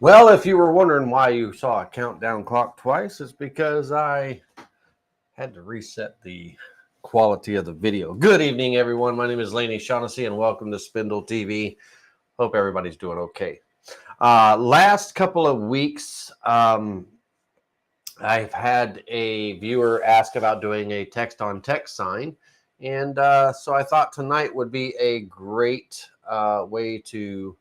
Well, if you were wondering why you saw a countdown clock twice, it's because I had to reset the quality of the video. Good evening, everyone. My name is Laney Shaughnessy, and welcome to Spindle TV. Hope everybody's doing okay. Last couple of weeks, I've had a viewer ask about doing a text-on-text sign, and so I thought tonight would be a great way to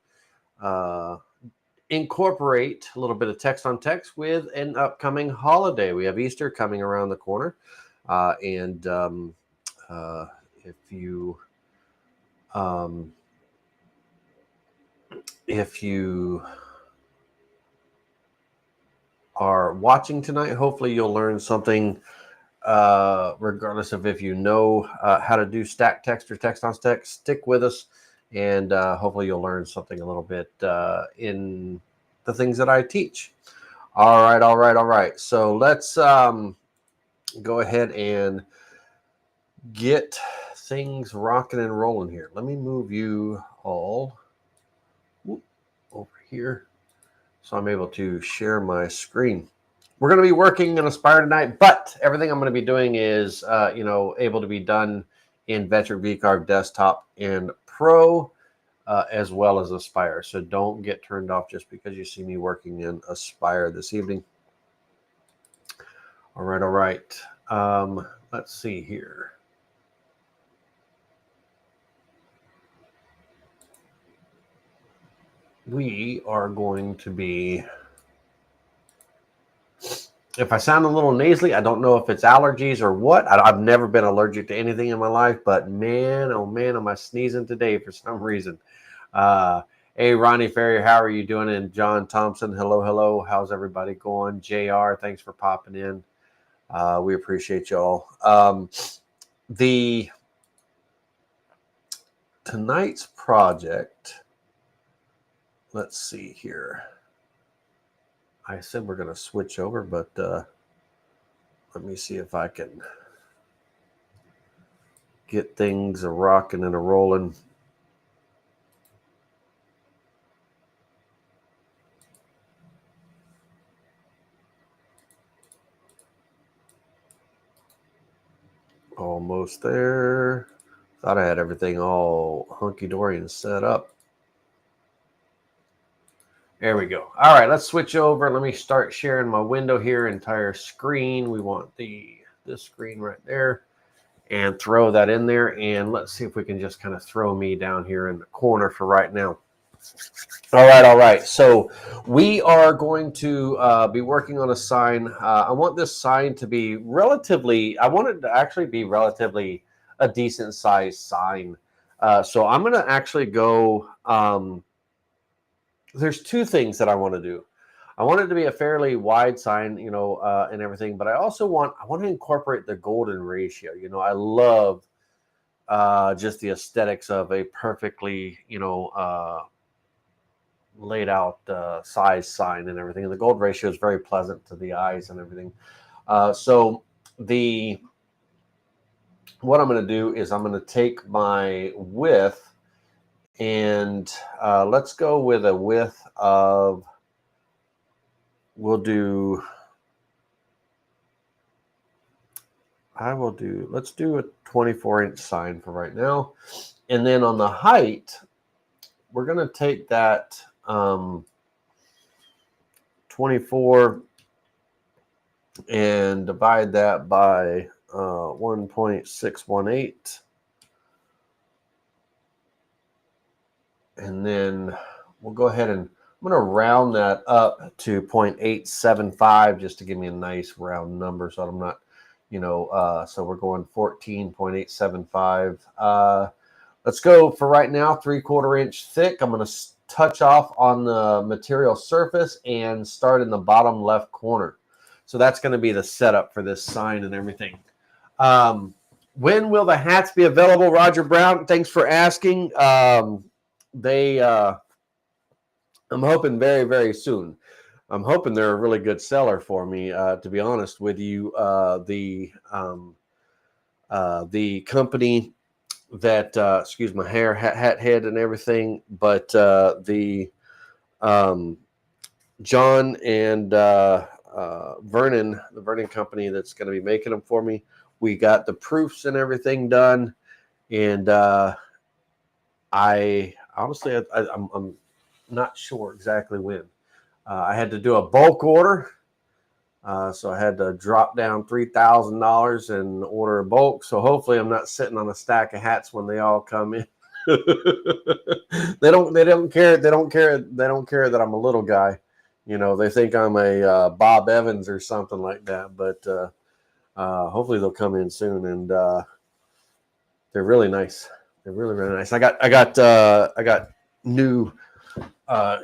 incorporate a little bit of text on text with an upcoming holiday. We have Easter coming around the corner, and if you um, if you are watching tonight, hopefully you'll learn something. Regardless of if you know how to do stack text or text on text, stick with us, and hopefully you'll learn something a little bit in the things that I teach. All right. So let's go ahead and get things rocking and rolling here. Let me move you all over here so I'm able to share my screen. We're going to be working in Aspire tonight, but everything I'm going to be doing is, able to be done in Vectric VCarve Desktop and Pro, as well as Aspire. So don't get turned off just because you see me working in Aspire this evening. All right. Let's see here. We are going to be, if I sound a little nasally, I don't know if it's allergies or what. I've never been allergic to anything in my life, but man, oh man, am I sneezing today for some reason. Hey, Ronnie Ferrier, how are you doing? And John Thompson, hello. How's everybody going? JR, thanks for popping in. We appreciate y'all. The tonight's project, let's see here. I said we're going to switch over, but let me see if I can get things a rocking and a rolling. Almost there. Thought I had everything all hunky-dory and set up. There we go. All right, let's switch over. Let me start sharing my window here, entire screen. We want this screen right there, and throw that in there. And let's see if we can just kind of throw me down here in the corner for right now. All right. So we are going to be working on a sign. I want this sign to be I want it to actually be relatively a decent sized sign. So I'm going to actually go, there's two things that I want to do. I want it to be a fairly wide sign, and everything, but I want to incorporate the golden ratio. I love just the aesthetics of a perfectly, laid out size sign and everything. And the gold ratio is very pleasant to the eyes and everything. So what I'm going to do is I'm going to take my width and let's go with a width of, let's do a 24-inch sign for right now. And then on the height, we're going to take that 24 and divide that by 1.618. And then we'll go ahead and I'm going to round that up to 0.875 just to give me a nice round number so I'm not, so we're going 14.875. Let's go for right now, 3/4 inch thick. I'm going to touch off on the material surface and start in the bottom left corner. So that's going to be the setup for this sign and everything. When will the hats be available, Roger Brown? Thanks for asking. I'm hoping very, very soon. I'm hoping they're a really good seller for me, to be honest with you. The company that excuse my hair, hat head and everything, but John and Vernon, the Vernon company that's going to be making them for me. We got the proofs and everything done, and I honestly, I'm not sure exactly when. I had to do a bulk order, so I had to drop down $3,000 and order a bulk. So hopefully, I'm not sitting on a stack of hats when they all come in. They don't care. They don't care that I'm a little guy. They think I'm a Bob Evans or something like that. But hopefully they'll come in soon, and they're really nice. They're really really nice. I got new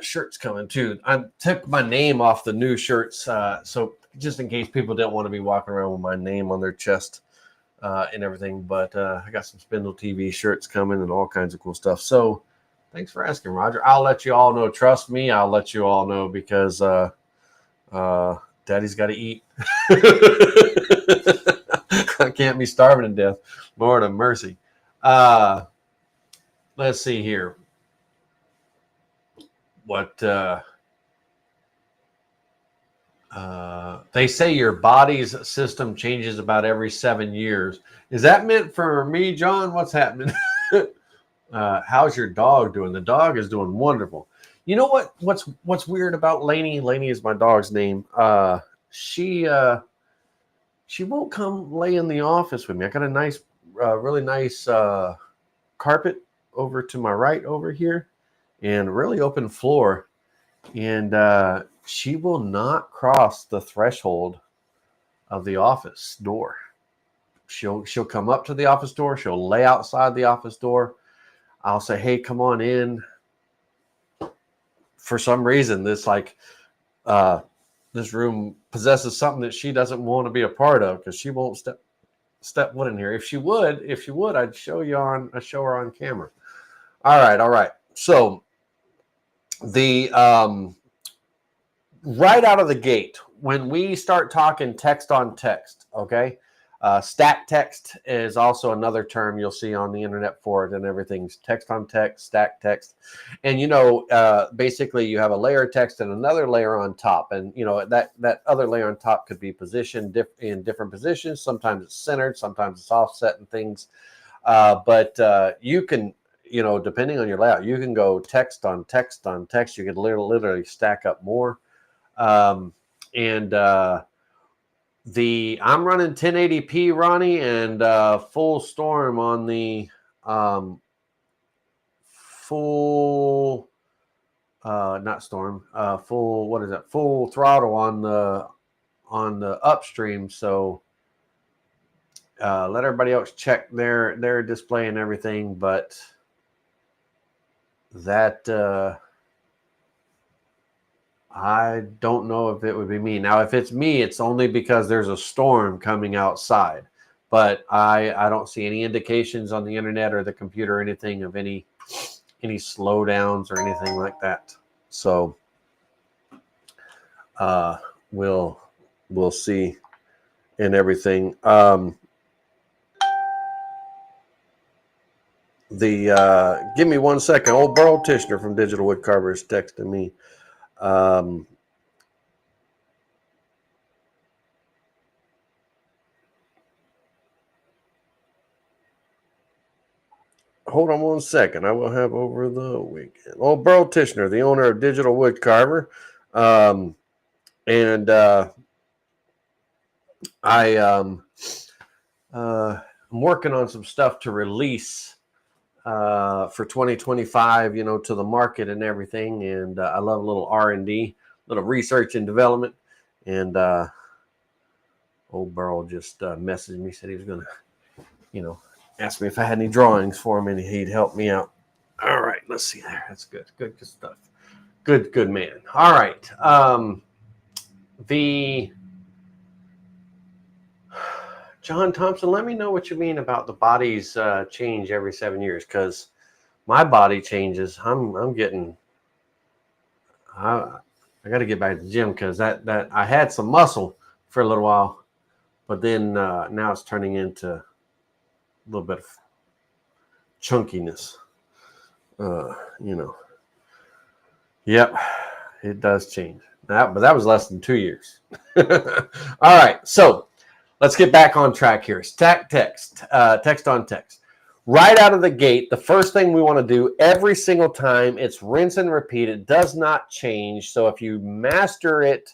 shirts coming too. I took my name off the new shirts, so just in case people didn't want to be walking around with my name on their chest and everything. But I got some Spindle TV shirts coming and all kinds of cool stuff. So thanks for asking, Roger. I'll let you all know. Trust me, I'll let you all know because Daddy's got to eat. I can't be starving to death. Lord have mercy. Let's see here. What they say your body's system changes about every 7 years. Is that meant for me, John? What's happening? How's your dog doing? The dog is doing wonderful. You know what's weird about Lainey? Lainey is my dog's name. She won't come lay in the office with me. I got a nice, really nice carpet over to my right over here, and really open floor, and she will not cross the threshold of the office door. She'll come up to the office door. She'll lay outside the office door. I'll say, "Hey, come on in." For some reason, this room possesses something that she doesn't want to be a part of because she won't step foot in here. If she would, I'd show her on camera. All right. So the right out of the gate, when we start talking text on text, okay, stack text is also another term you'll see on the internet for it, and everything's text on text, stack text. And basically you have a layer of text and another layer on top, and that other layer on top could be positioned in different positions. Sometimes it's centered, sometimes it's offset and things, but you can, depending on your layout, you can go text on text on text. You can literally stack up more. And I'm running 1080p, Ronnie, and full storm on the full not storm, full, what is that, full throttle on the upstream. So let everybody else check their display and everything, but that I don't know if it would be me. Now, if it's me, it's only because there's a storm coming outside. But I don't see any indications on the internet or the computer or anything of any slowdowns or anything like that. So we'll see and everything. Give me 1 second. Old Burl Tishner from Digital Woodcarver is texting me. Hold on 1 second. I will have over the weekend. Old Burl Tishner, the owner of Digital Woodcarver. And I'm working on some stuff to release for 2025, to the market and everything. And I love a little R&D, little research and development. And old Burl just messaged me, said he was going to, ask me if I had any drawings for him and he'd help me out. All right, let's see there. That's good. Good stuff. Good man. All right. John Thompson, let me know what you mean about the bodies change every 7 years, because my body changes. I'm getting. I got to get back to the gym because that I had some muscle for a little while, but then now it's turning into a little bit of chunkiness. Yep. It does change. But that was less than 2 years. All right, so let's get back on track here. Stack text, text on text. Right out of the gate, the first thing we want to do every single time, it's rinse and repeat. It does not change. So if you master it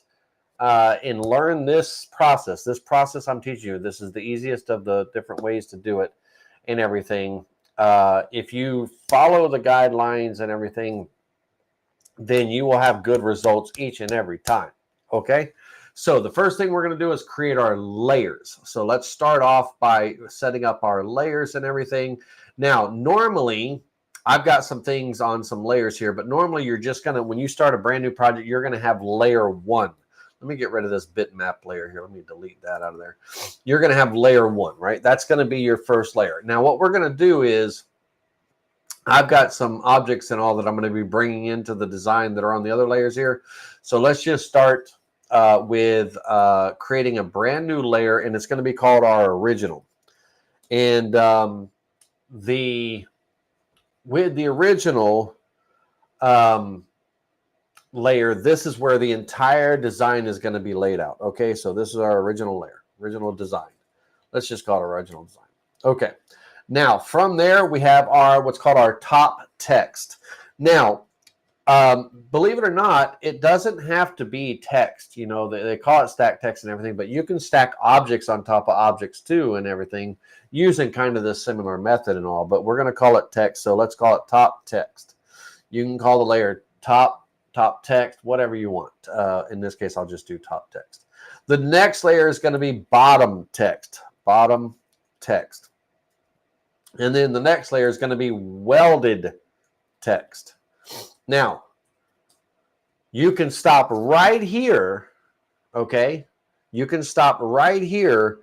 and learn this process I'm teaching you, this is the easiest of the different ways to do it and everything. If you follow the guidelines and everything, then you will have good results each and every time. Okay. So the first thing we're going to do is create our layers. So let's start off by setting up our layers and everything. Now, normally I've got some things on some layers here, but normally you're just going to, when you start a brand new project, you're going to have layer 1. Let me get rid of this bitmap layer here. Let me delete that out of there. You're going to have layer 1, right? That's going to be your first layer. Now, what we're going to do is I've got some objects and all that I'm going to be bringing into the design that are on the other layers here. So let's just start with creating a brand new layer, and it's going to be called our original. And with the original layer, this is where the entire design is going to be laid out. Okay, so this is our original layer, original design. Let's just call it original design. Okay. Now, from there, we have our what's called our top text. Now, believe it or not, it doesn't have to be text. You know, they call it stack text and everything, but you can stack objects on top of objects too and everything using kind of this similar method and all. But we're going to call it text, so let's call it top text. You can call the layer top text, whatever you want. In this case, I'll just do top text. The next layer is going to be bottom text. Bottom text. And then the next layer is going to be welded text. Now, you can stop right here, okay? You can stop right here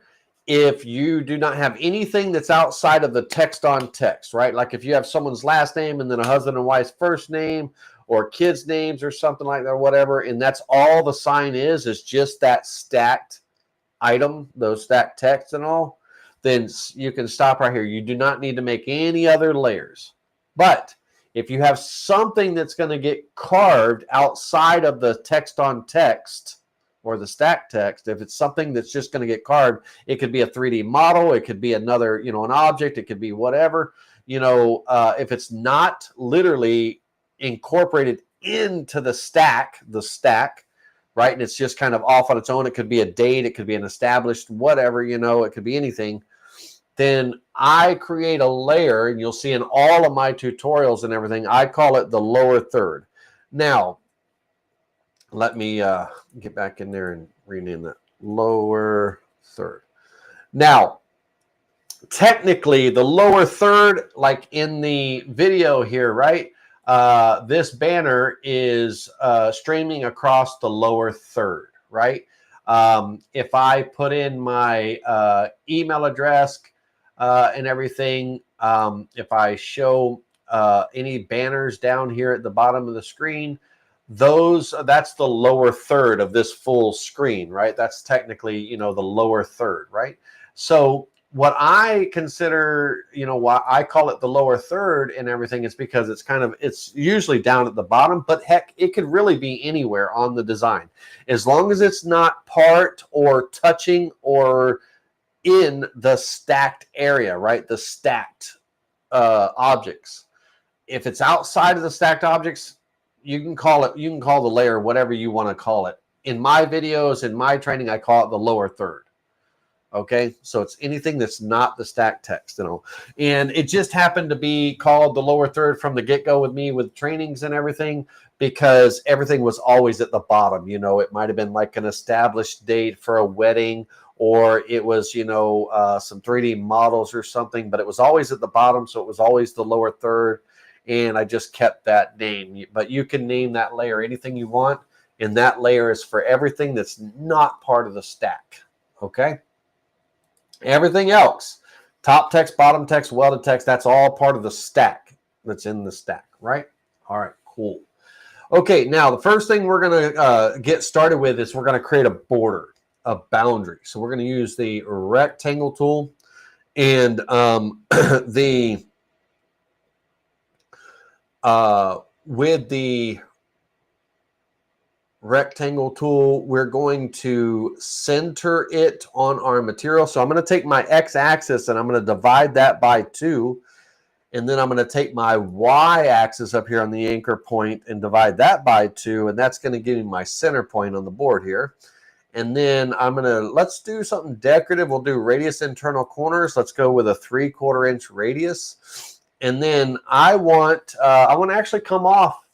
if you do not have anything that's outside of the text on text, right? Like if you have someone's last name and then a husband and wife's first name or kids' names or something like that or whatever, and that's all the sign is just that stacked item, those stacked text and all, then you can stop right here. You do not need to make any other layers. But if you have something that's going to get carved outside of the text on text or the stack text, if it's something that's just going to get carved, it could be a 3D model, it could be another, you know, an object, it could be whatever, you know, if it's not literally incorporated into the stack, right? And it's just kind of off on its own. It could be a date, it could be an established whatever, you know, it could be anything. Then I create a layer, and you'll see in all of my tutorials and everything, I call it the lower third. Now, let me get back in there and rename that lower third. Now, technically, the lower third, like in the video here, right? This banner is streaming across the lower third, right? If I put in my email address and everything, if I show any banners down here at the bottom of the screen, that's the lower third of this full screen, right? That's technically, you know, the lower third, right? So what I consider, you know, why I call it the lower third and everything is because it's usually down at the bottom, but heck, it could really be anywhere on the design. As long as it's not part or touching or in the stacked area, right? The stacked objects. If it's outside of the stacked objects, you can call the layer whatever you want to call it. In my videos, in my training, I call it the lower third. Okay, so it's anything that's not the stacked text, you know. And it just happened to be called the lower third from the get-go with me with trainings and everything because everything was always at the bottom. You know, it might have been like an established date for a wedding, or it was, you know, some 3D models or something, but it was always at the bottom, so it was always the lower third, and I just kept that name. But you can name that layer anything you want, and that layer is for everything that's not part of the stack, okay? Everything else, top text, bottom text, welded text, that's all part of the stack that's in the stack, right? All right, cool. Okay, now the first thing we're going to get started with is we're going to create a border, a boundary. So we're going to use the rectangle tool and with the rectangle tool. We're going to center it on our material. So I'm going to take my x-axis and I'm going to divide that by 2. And then I'm going to take my y-axis up here on the anchor point and divide that by 2. And that's going to give me my center point on the board here. And then let's do something decorative. We'll do radius internal corners. Let's go with a 3/4 inch radius. And then I want to actually come off,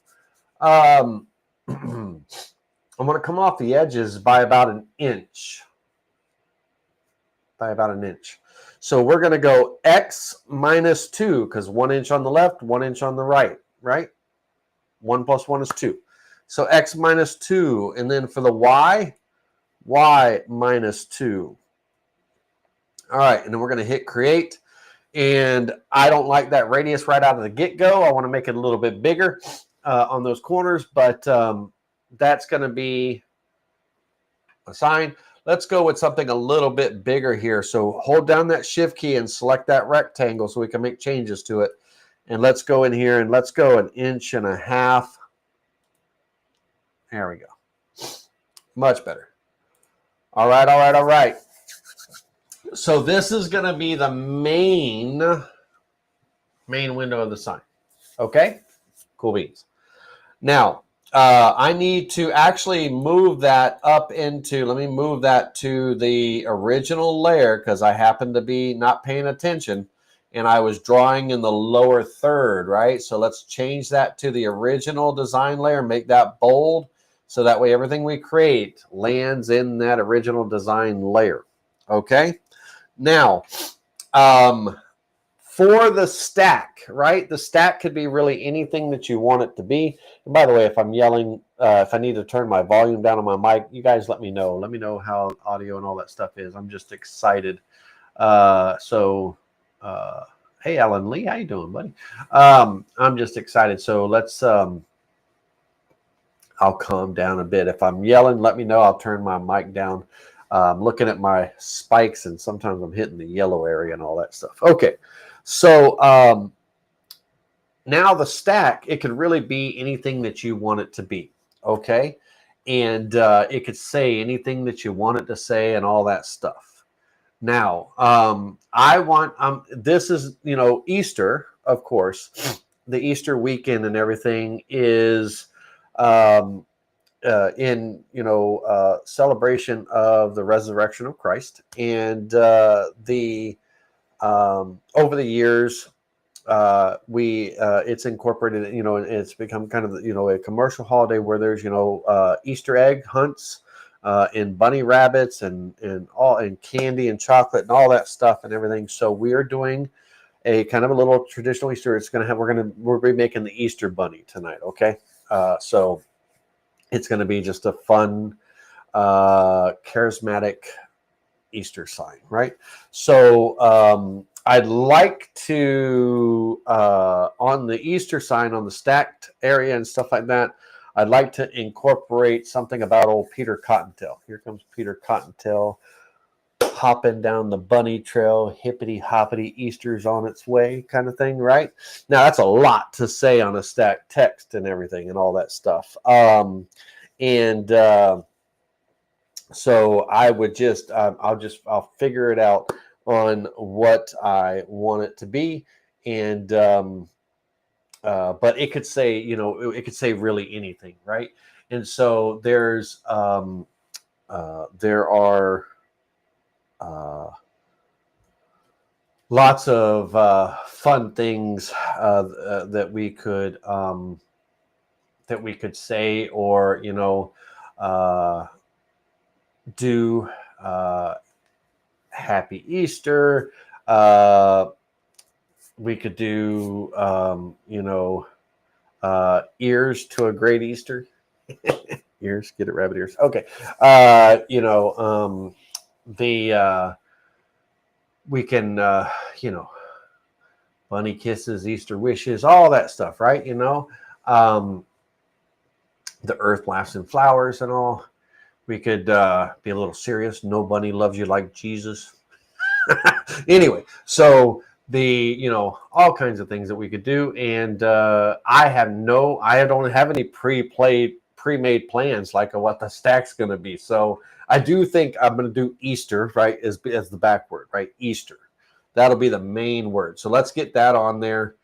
I'm going to come off the edges by about an inch. So we're going to go x minus 2, because 1 inch on the left, 1 inch on the right, right? 1 plus 1 is 2. So x minus 2. And then for the y minus 2. All right, and then we're going to hit create. And I don't like that radius right out of the get-go. I want to make it a little bit bigger on those corners, but that's going to be a sign. Let's go with something a little bit bigger here. So hold down that shift key and select that rectangle so we can make changes to it. And let's go in here and let's go 1.5 inches. There we go. Much better. All right. So this is going to be the main window of the sign. Okay? Cool beans. Now, I need to actually move that up into, let me move that to the original layer because I happen to be not paying attention and I was drawing in the lower third, right? So let's change that to the original design layer, make that bold so that way everything we create lands in that original design layer. Okay? Now, for the stack, right? The stack could be really anything that you want it to be. And by the way, if I'm yelling, if I need to turn my volume down on my mic, you guys let me know. Let me know how audio and all that stuff is. I'm just excited. Hey, Alan Lee, how you doing, buddy? I'm just excited. So let's, I'll calm down a bit. If I'm yelling, let me know. I'll turn my mic down. I'm looking at my spikes, and sometimes I'm hitting the yellow area and all that stuff. Okay. So now the stack, it could really be anything that you want it to be, okay? And it could say anything that you want it to say and all that stuff. Now, I want, this is, Easter, of course. The Easter weekend and everything is in, celebration of the resurrection of Christ. And over the years, it's incorporated, it's become kind of, a commercial holiday where there's, Easter egg hunts, and bunny rabbits and candy and chocolate and all that stuff and everything. So we are doing a kind of a little traditional Easter. We'll be making the Easter bunny tonight. Okay. So it's going to be just a fun, charismatic Easter sign, right? So I'd like to, on the Easter sign, on the stacked area and stuff like that, I'd like to incorporate something about old Peter Cottontail. Here comes Peter Cottontail hopping down the bunny trail, hippity hoppity, Easter's on its way kind of thing, right? Now, that's a lot to say on a stacked text and everything and all that stuff. So I would just, I'll figure it out on what I want it to be. And, but it could say, it could say really anything, right? And so there are lots of fun things that we could say, or do Happy Easter. We could do ears to a great Easter. Ears, get it, rabbit ears. Okay. We can bunny kisses, Easter wishes, all that stuff, right? The earth laughs and flowers and all. We could be a little serious. No bunny loves you like Jesus. Anyway, so all kinds of things that we could do. And I don't have any pre-made pre-made plans like of what the stack's going to be. So I do think I'm going to do Easter, right, as the back word, right? Easter. That'll be the main word. So let's get that on there.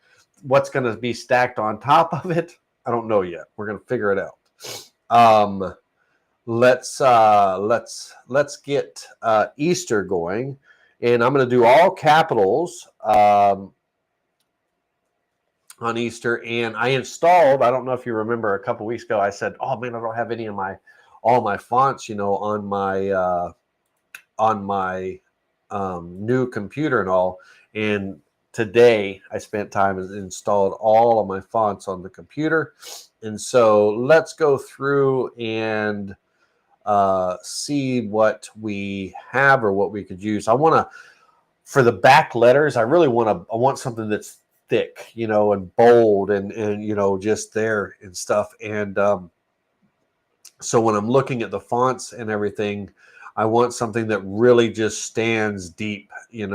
What's going to be stacked on top of it? I don't know yet. We're going to figure it out. Let's get Easter going, and I'm going to do all capitals on Easter. And I installed, I don't know if you remember, a couple weeks ago I said, oh man, I don't have any of all my fonts, on my new computer and all. And today I spent time and installed all of my fonts on the computer. And so let's go through and see what we have or what we could use. I want to, for the back letters, I want something that's thick, and bold and just there and stuff. And so when I'm looking at the fonts and everything, I want something that really just stands deep, and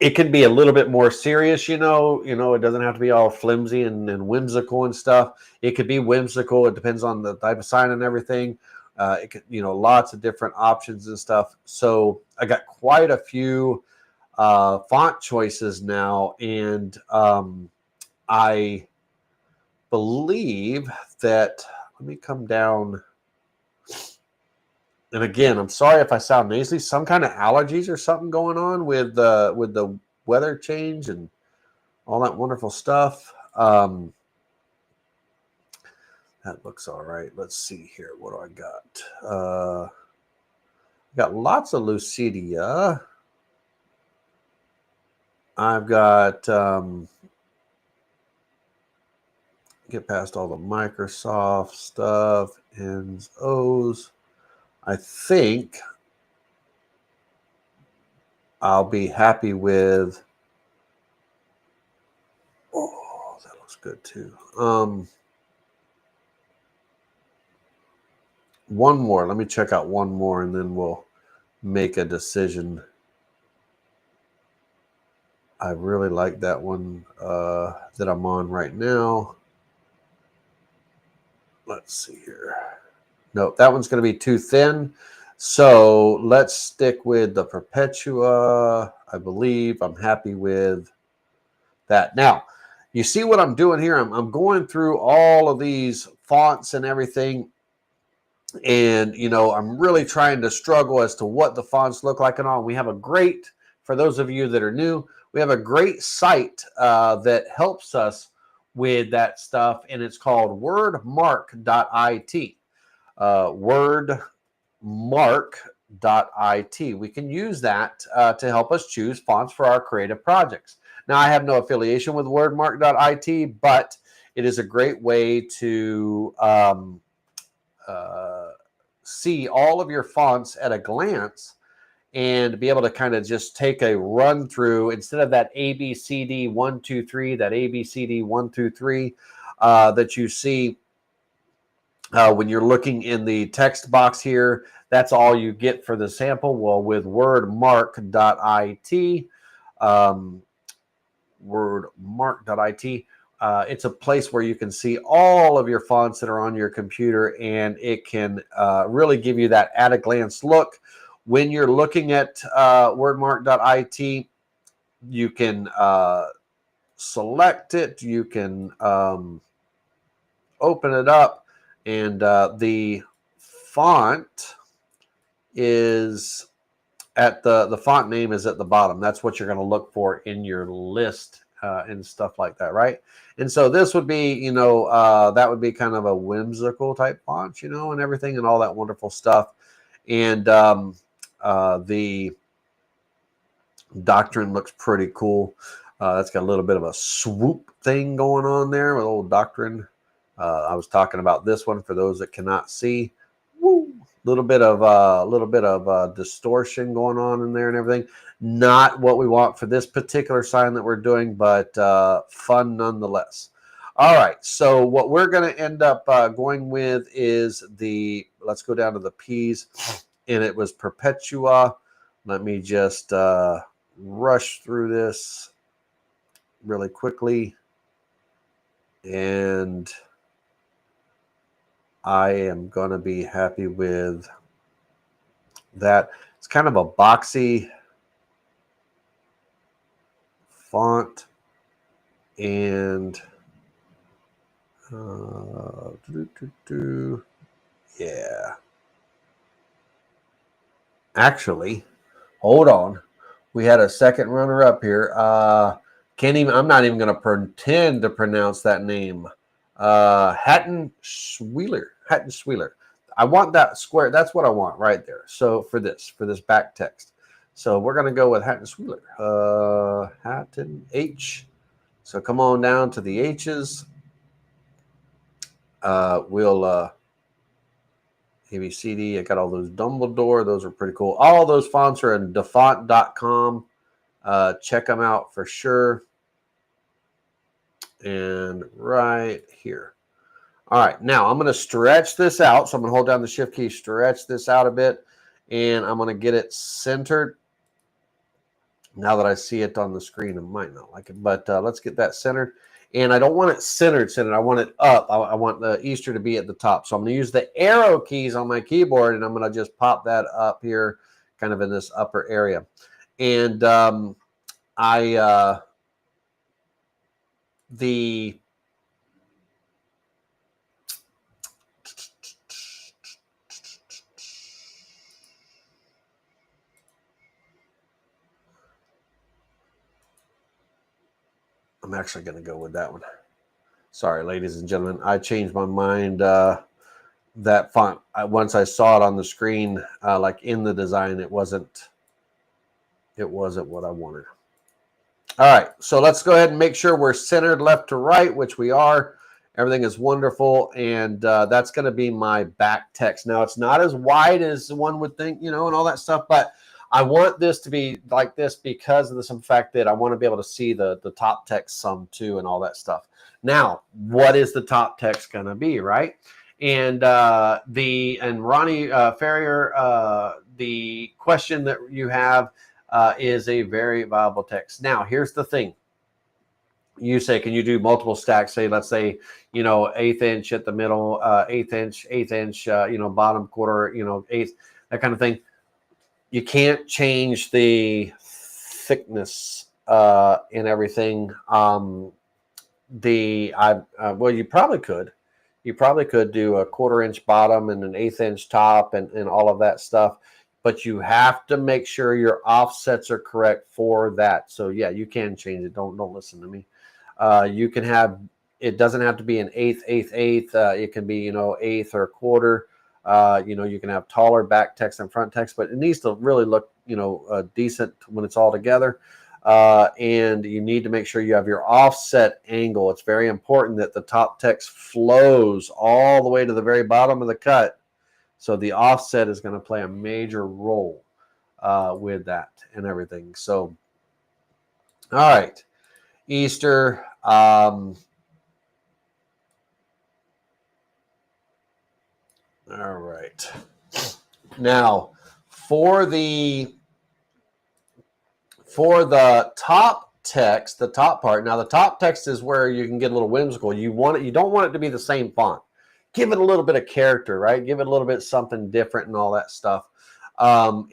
it can be a little bit more serious, it doesn't have to be all flimsy and whimsical and stuff. It could be whimsical. It depends on the type of sign and everything. It could, lots of different options and stuff. So I got quite a few font choices now, and I believe that, let me come down. And again, I'm sorry if I sound nasally. Some kind of allergies or something going on with the weather change and all that wonderful stuff. That looks all right. Let's see here. What do I got? Got lots of Lucidia. I've got get past all the Microsoft stuff, N's, O's. I think I'll be happy with, oh, that looks good too. One more. Let me check out one more and then we'll make a decision. I really like that one that I'm on right now. Let's see here. No, that one's going to be too thin. So let's stick with the Perpetua. I believe I'm happy with that. Now, you see what I'm doing here? I'm going through all of these fonts and everything. And, I'm really trying to struggle as to what the fonts look like and all. We have a great, for those of you that are new, we have a great site that helps us with that stuff. And it's called wordmark.it. Wordmark.it. We can use that to help us choose fonts for our creative projects. Now, I have no affiliation with wordmark.it, but it is a great way to see all of your fonts at a glance and be able to kind of just take a run through instead of that ABCD 1, 2, 3, that ABCD 1, 2, 3 that you see when you're looking in the text box here. That's all you get for the sample. Well, with wordmark.it, wordmark.it, it's a place where you can see all of your fonts that are on your computer, and it can really give you that at a glance look. When you're looking at wordmark.it, you can select it, you can open it up, and the font is at the font name is at the bottom. That's what you're going to look for in your list and stuff like that, right? And so this would be, that would be kind of a whimsical type font, and everything and all that wonderful stuff. And the doctrine looks pretty cool. That's got a little bit of a swoop thing going on there with old doctrine. I was talking about this one for those that cannot see. Woo! Little bit of distortion going on in there and everything. Not what we want for this particular sign that we're doing, but fun nonetheless. All right, so what we're going to end up going with is let's go down to the P's, and it was Perpetua. Let me just rush through this. really quickly. And I am going to be happy with that. It's kind of a boxy font. And yeah. Actually, hold on. We had a second runner up here. Can't even. I'm not even going to pretend to pronounce that name. Hatton Schweiler. Hatton Schweiler. I want that square. That's what I want right there. So for this back text. So we're going to go with Hatton Schweiler. Hatton H. So come on down to the H's. We'll ABCD. I got all those Dumbledore. Those are pretty cool. All those fonts are in defont.com. Check them out for sure. And right here. All right, now I'm going to stretch this out. So I'm going to hold down the shift key, stretch this out a bit, and I'm going to get it centered. Now that I see it on the screen, I might not like it, but let's get that centered. And I don't want it centered. I want it up. I want the Easter to be at the top. So I'm going to use the arrow keys on my keyboard, and I'm going to just pop that up here, kind of in this upper area. And I'm actually going to go with that one. Sorry, ladies and gentlemen. I changed my mind. That font, once I saw it on the screen, like in the design, it wasn't what I wanted. All right, so let's go ahead and make sure we're centered left to right, which we are. Everything is wonderful, and that's going to be my back text. Now, it's not as wide as one would think, and all that stuff, but I want this to be like this because of the simple fact that I want to be able to see the top text some too and all that stuff. Now, what is the top text going to be, right? And Ronnie Ferrier, the question that you have is a very viable text. Now, here's the thing. You say, can you do multiple stacks? Say, let's say, 1/8 inch at the middle, 1/8 inch, bottom quarter, eighth, that kind of thing. You can't change the thickness and everything. Well, you probably could. You probably could do a 1/4 inch bottom and an 1/8 inch top and all of that stuff. But you have to make sure your offsets are correct for that. So yeah, you can change it. Don't listen to me. You can have, it doesn't have to be an eighth. It can be, 1/8 or 1/4. You can have taller back text and front text, but it needs to really look, decent when it's all together. And you need to make sure you have your offset angle. It's very important that the top text flows all the way to the very bottom of the cut. So the offset is going to play a major role with that and everything. So, all right, Easter. All right. Now, for the top text, the top part. Now, the top text is where you can get a little whimsical. You don't want it to be the same font. Give it a little bit of character, right? Give it a little bit something different and all that stuff. Have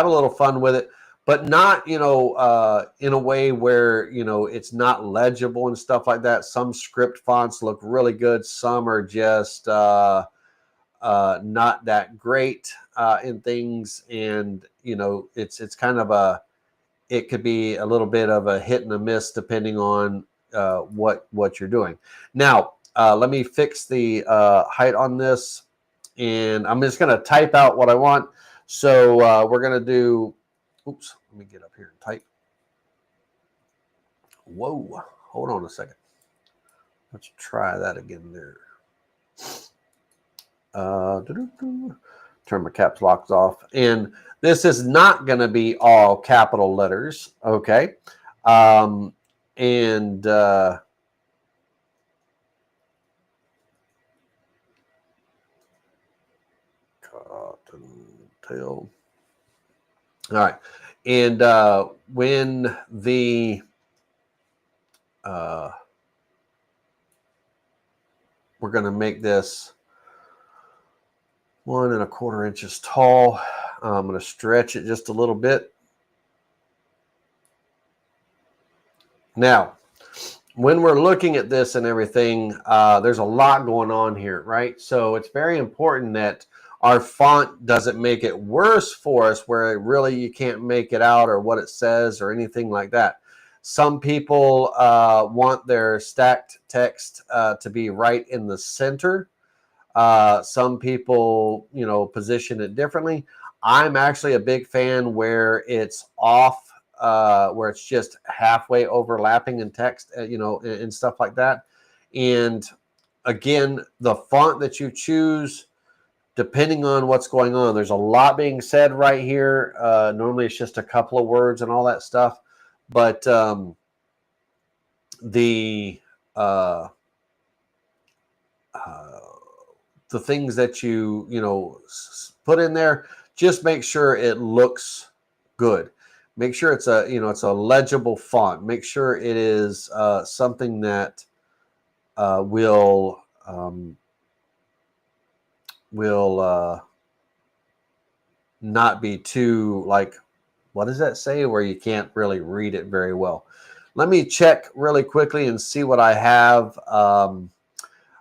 a little fun with it, but not, in a way where, it's not legible and stuff like that. Some script fonts look really good. Some are just not that great in things. And, it's kind of it could be a little bit of a hit and a miss depending on what you're doing. Now, let me fix the height on this, and I'm just going to type out what I want. So we're going to do, oops, let me get up here and type. Whoa, hold on a second. Let's try that again there. Turn my caps locks off. And this is not going to be all capital letters, okay? Cottontail. All right. And when the we're going to make this 1 1/4 inches tall. I'm going to stretch it just a little bit. Now, when we're looking at this and everything, there's a lot going on here, right? So it's very important that our font doesn't make it worse for us where really you can't make it out or what it says or anything like that. Some people want their stacked text to be right in the center. Some people, position it differently. I'm actually a big fan where it's off, where it's just halfway overlapping in text, and stuff like that. And again, the font that you choose, depending on what's going on, there's a lot being said right here. Normally it's just a couple of words and all that stuff. But the things that you put in there, just make sure it looks good. Make sure it's a legible font. Make sure it is something that will not be too, like, what does that say, where you can't really read it very well. Let me check really quickly and see what I have.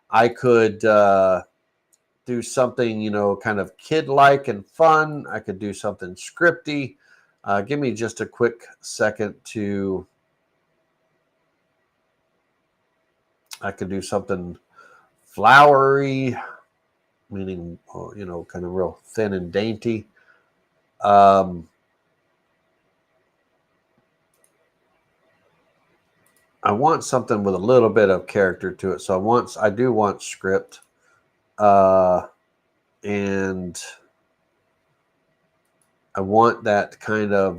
I could do something, kind of kid-like and fun. I could do something scripty. Give me just a quick second I could do something flowery, meaning, kind of real thin and dainty. I want something with a little bit of character to it. So I do want script. And I want that kind of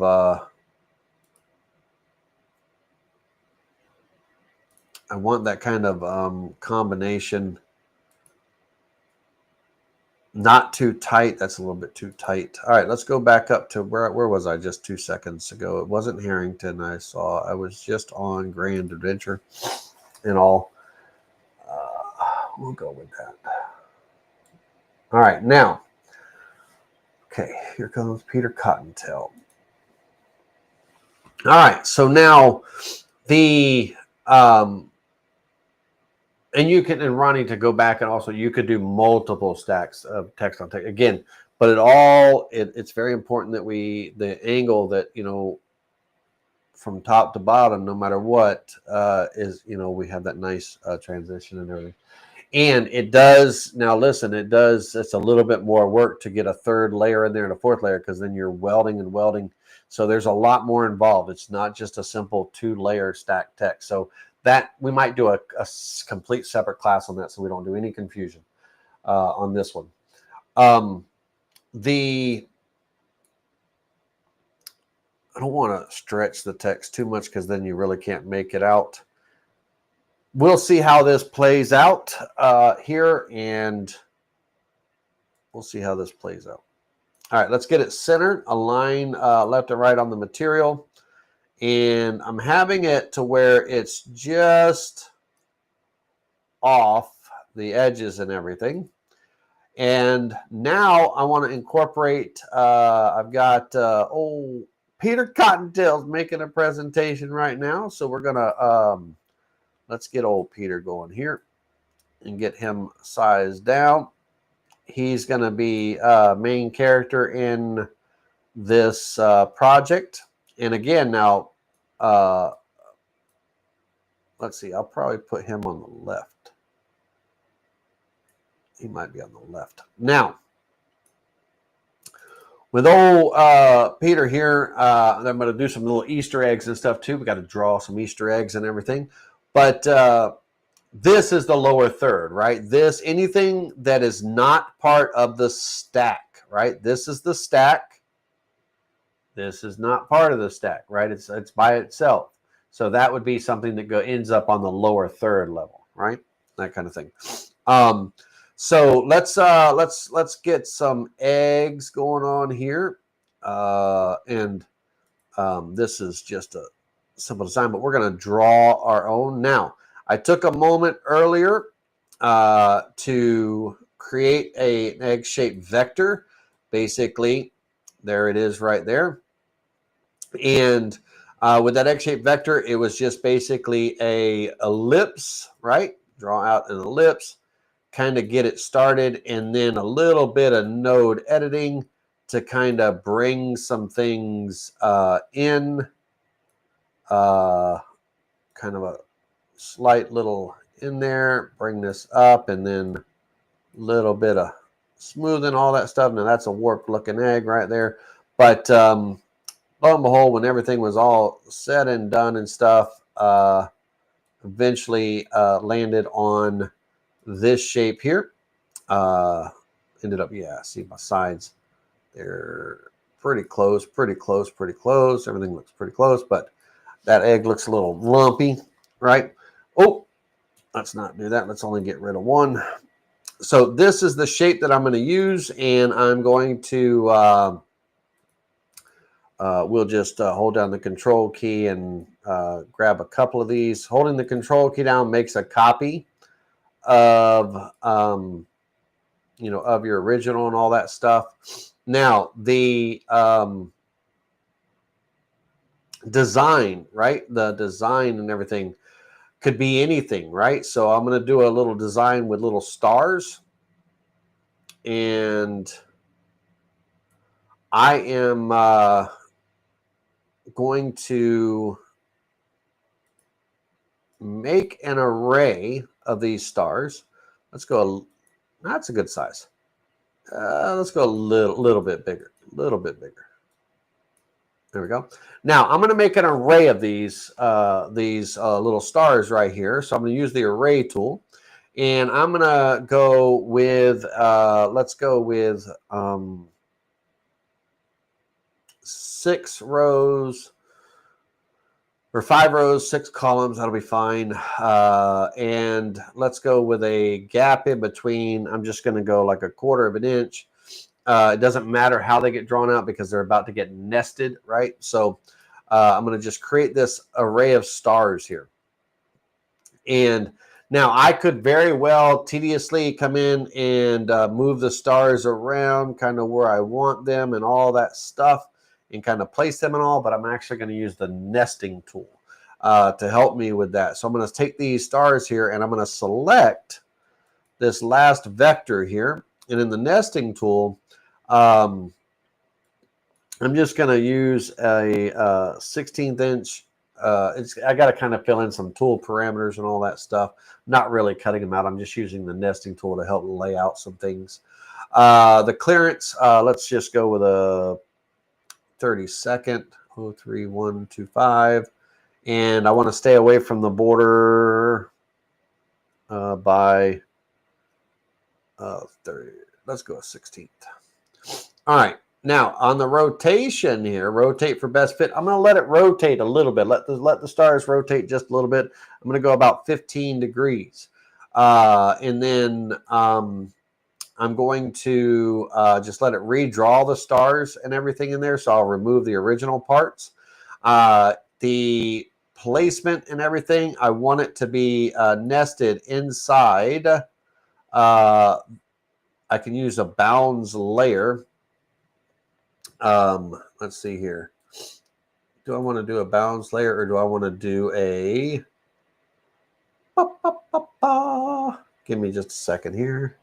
combination. Not too tight. That's a little bit too tight. All right, let's go back up to where was I just 2 seconds ago? It wasn't Harrington. I was just on Grand Adventure and all. We'll go with that. All right, now, okay, here comes Peter Cottontail. All right, so now the and you can, and Ronnie, to go back, and also you could do multiple stacks of text on text again, but it's very important that the angle that, from top to bottom, no matter what, is, we have that nice transition and everything. And it does, now listen, it's a little bit more work to get a third layer in there and a fourth layer, because then you're welding and welding. So there's a lot more involved. It's not just a simple 2-layer stacked text. So that we might do a complete separate class on that, so we don't do any confusion on this one. I don't want to stretch the text too much, because then you really can't make it out. We'll see how this plays out here, and we'll see how this plays out. All right, let's get it centered, align left and right on the material. And I'm having it to where it's just off the edges and everything. And now I want to incorporate, I've got Peter Cottontail's making a presentation right now. So we're going to, let's get old Peter going here and get him sized down. He's going to be main character in this project. And again, now, let's see, I'll probably put him on the left. He might be on the left. Now, with old Peter here, I'm going to do some little Easter eggs and stuff too. We got to draw some Easter eggs and everything. But this is the lower third, right? Anything that is not part of the stack, right? This is the stack. This is not part of the stack, right? It's by itself. So that would be something that ends up on the lower third level, right? That kind of thing. So let's get some eggs going on here. and this is just a simple design, but we're going to draw our own. Now, I took a moment earlier to create an egg-shaped vector. Basically, there it is right there. And with that egg-shaped vector, it was just basically a ellipse, right? Draw out an ellipse, kind of get it started, and then a little bit of node editing to kind of bring some things in, kind of a slight little in there, bring this up, and then a little bit of smoothing, all that stuff. Now that's a warped looking egg right there. But lo and behold, when everything was all said and done and stuff, eventually landed on this shape here. Ended up, yeah, see my sides. They're pretty close, pretty close, pretty close. Everything looks pretty close, but that egg looks a little lumpy, right? Oh, let's not do that. Let's only get rid of one. So this is the shape that I'm going to use, and I'm going to, we'll just hold down the control key and grab a couple of these. Holding the control key down makes a copy of, you know, of your original and all that stuff. Now, the design, right? The design and everything could be anything, right? So I'm going to do a little design with little stars. And I am going to make an array of these stars. Let's go, that's a good size. Let's go a little bit bigger, a little bit bigger. There we go. Now I'm going to make an array of these little stars right here. So I'm going to use the array tool, and I'm going to go with let's go with 6 rows or 5 rows, 6 columns. That'll be fine. And let's go with a gap in between. I'm just going to go like 1/4 of an inch. It doesn't matter how they get drawn out because they're about to get nested, right? So I'm going to just create this array of stars here. And now I could very well tediously come in and move the stars around kind of where I want them and all that stuff and kind of place them and all, but I'm actually going to use the nesting tool to help me with that. So I'm going to take these stars here and I'm going to select this last vector here. And in the nesting tool, I'm just going to use a 16th inch. I got to kind of fill in some tool parameters and all that stuff. Not really cutting them out. I'm just using the nesting tool to help lay out some things. The clearance, let's just go with a 32nd, 03125. And I want to stay away from the border by 30. Let's go a 16th. All right. Now on the rotation here, rotate for best fit. I'm going to let it rotate a little bit. Let the stars rotate just a little bit. I'm going to go about 15 degrees. And then I'm going to just let it redraw the stars and everything in there. So I'll remove the original parts. The placement and everything, I want it to be nested inside. I can use a bounds layer. Let's see here. Do I want to do a bounds layer or do I want to do a... Give me just a second here.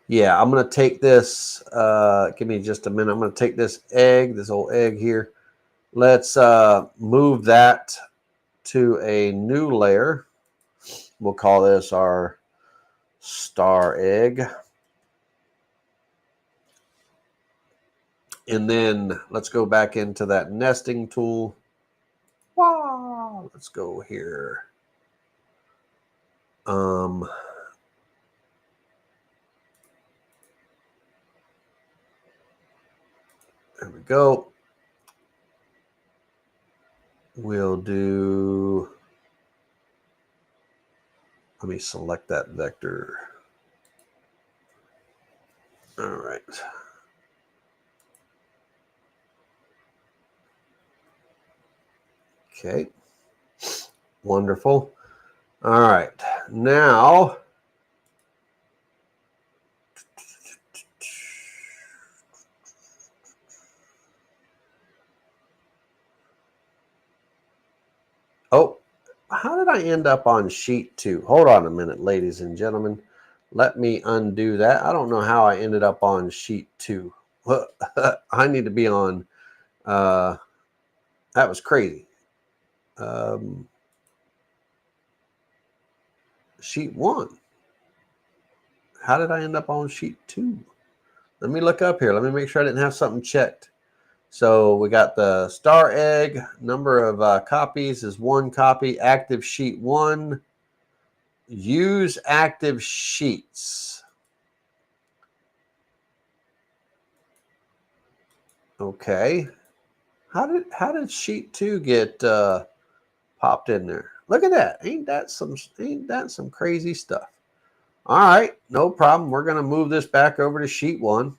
Yeah, I'm going to take this. Give me just a minute. I'm going to take this egg, this old egg here. Let's move that to a new layer. We'll call this our star egg. And then let's go back into that nesting tool. Wow. Let's go here. There we go. We'll do Let me select that vector. All right. Okay. Wonderful. All right. Now, oh, how did I end up on sheet 2? Hold on a minute, ladies and gentlemen. Let me undo that. I don't know how I ended up on sheet 2. I need to be on, that was crazy. Sheet 1. How did I end up on sheet 2? Let me look up here. Let me make sure I didn't have something checked. So we got the star egg. Number of copies is 1 copy. Active sheet 1. Use active sheets. Okay. How did sheet 2 get popped in there? Look at that. Ain't that some crazy stuff? All right, no problem. We're going to move this back over to sheet 1.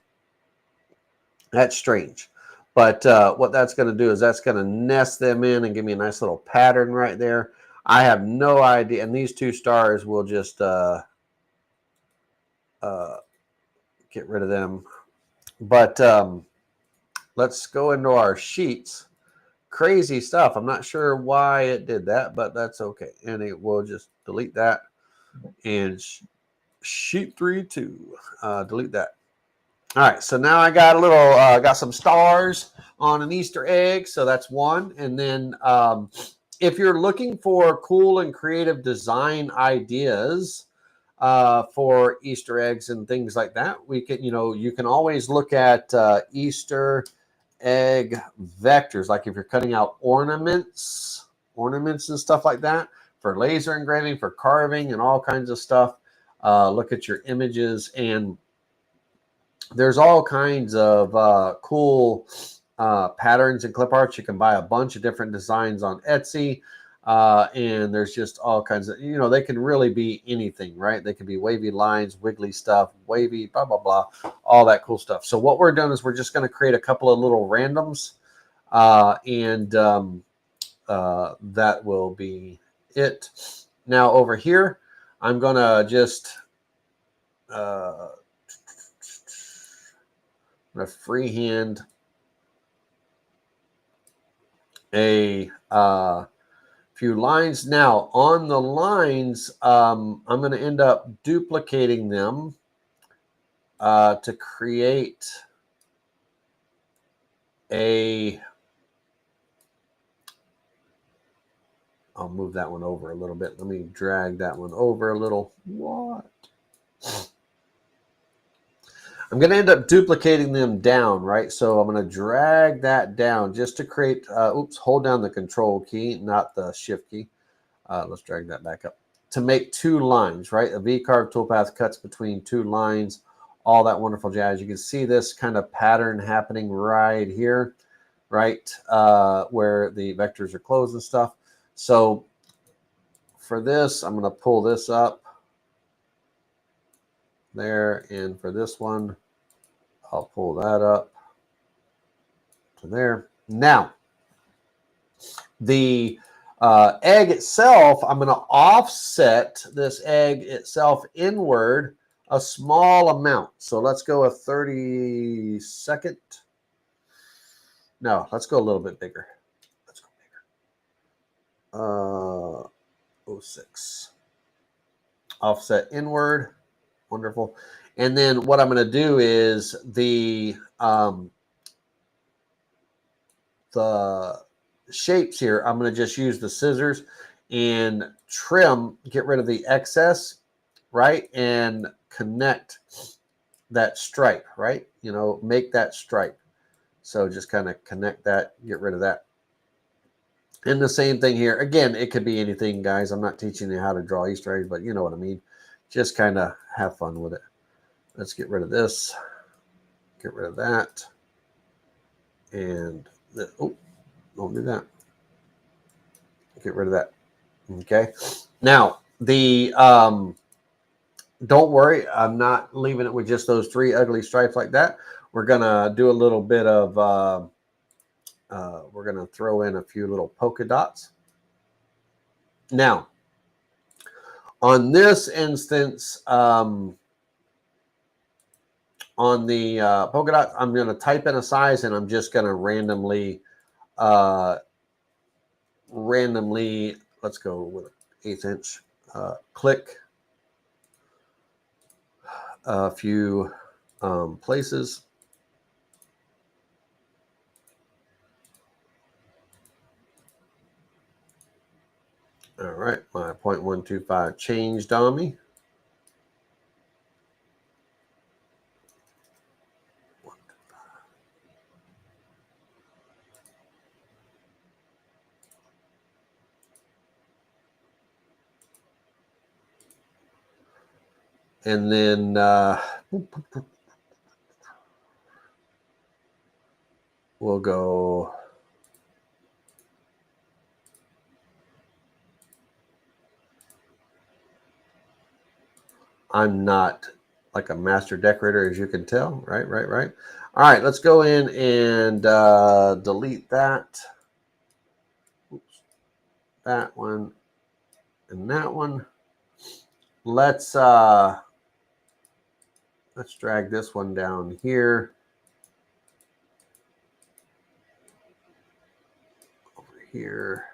That's strange. But what that's going to do is that's going to nest them in and give me a nice little pattern right there. I have no idea. And these 2 stars will just get rid of them. But let's go into our sheets. Crazy stuff. I'm not sure why it did that, but that's okay. And it will just delete that. And sheet 3, 2. Delete that. All right, so now I got a little, got some stars on an Easter egg, so that's 1. And then if you're looking for cool and creative design ideas for Easter eggs and things like that, we can, you can always look at Easter egg vectors, like if you're cutting out ornaments and stuff like that for laser engraving, for carving, and all kinds of stuff. Look at your images, and there's all kinds of cool patterns and clip arts. You can buy a bunch of different designs on Etsy. And there's just all kinds of, they can really be anything, right? They can be wavy lines, wiggly stuff, wavy, blah, blah, blah, all that cool stuff. So what we're doing is we're just going to create a couple of little randoms. And that will be it. Now over here, I'm going to just I'm going to freehand a few lines. Now on the lines, I'm going to end up duplicating them to create I'll move that one over a little bit. Let me drag that one over a little. What? I'm going to end up duplicating them down, right? So I'm going to drag that down just to create, hold down the control key, not the shift key. Let's drag that back up. To make 2 lines, right? A V-carve toolpath cuts between 2 lines, all that wonderful jazz. You can see this kind of pattern happening right here, right? Where the vectors are closed and stuff. So for this, I'm going to pull this up there. And for this one, I'll pull that up to there. Now, the egg itself, I'm going to offset this egg itself inward a small amount. So let's go a 32nd. No, let's go a little bit bigger. Let's go bigger. 06. Offset inward. Wonderful. And then what I'm going to do is the shapes here, I'm going to just use the scissors and trim, get rid of the excess, right? And connect that stripe, right? Make that stripe. So just kind of connect that, get rid of that. And the same thing here. Again, it could be anything, guys. I'm not teaching you how to draw Easter eggs, but you know what I mean. Just kind of have fun with it. Let's get rid of this. Get rid of that. And, don't do that. Get rid of that. Okay. Now, The don't worry, I'm not leaving it with just those 3 ugly stripes like that. We're gonna do a little bit of we're gonna throw in a few little polka dots. Now, on this instance, on the polka dots, I'm going to type in a size, and I'm just going to randomly, let's go with an 1/8 inch, click a few places. All right, my 0.125 changed on me. And then we'll go. I'm not like a master decorator, as you can tell. Right. All right, let's go in and delete that. Oops. That one and that one. Let's drag this one down here. Over here.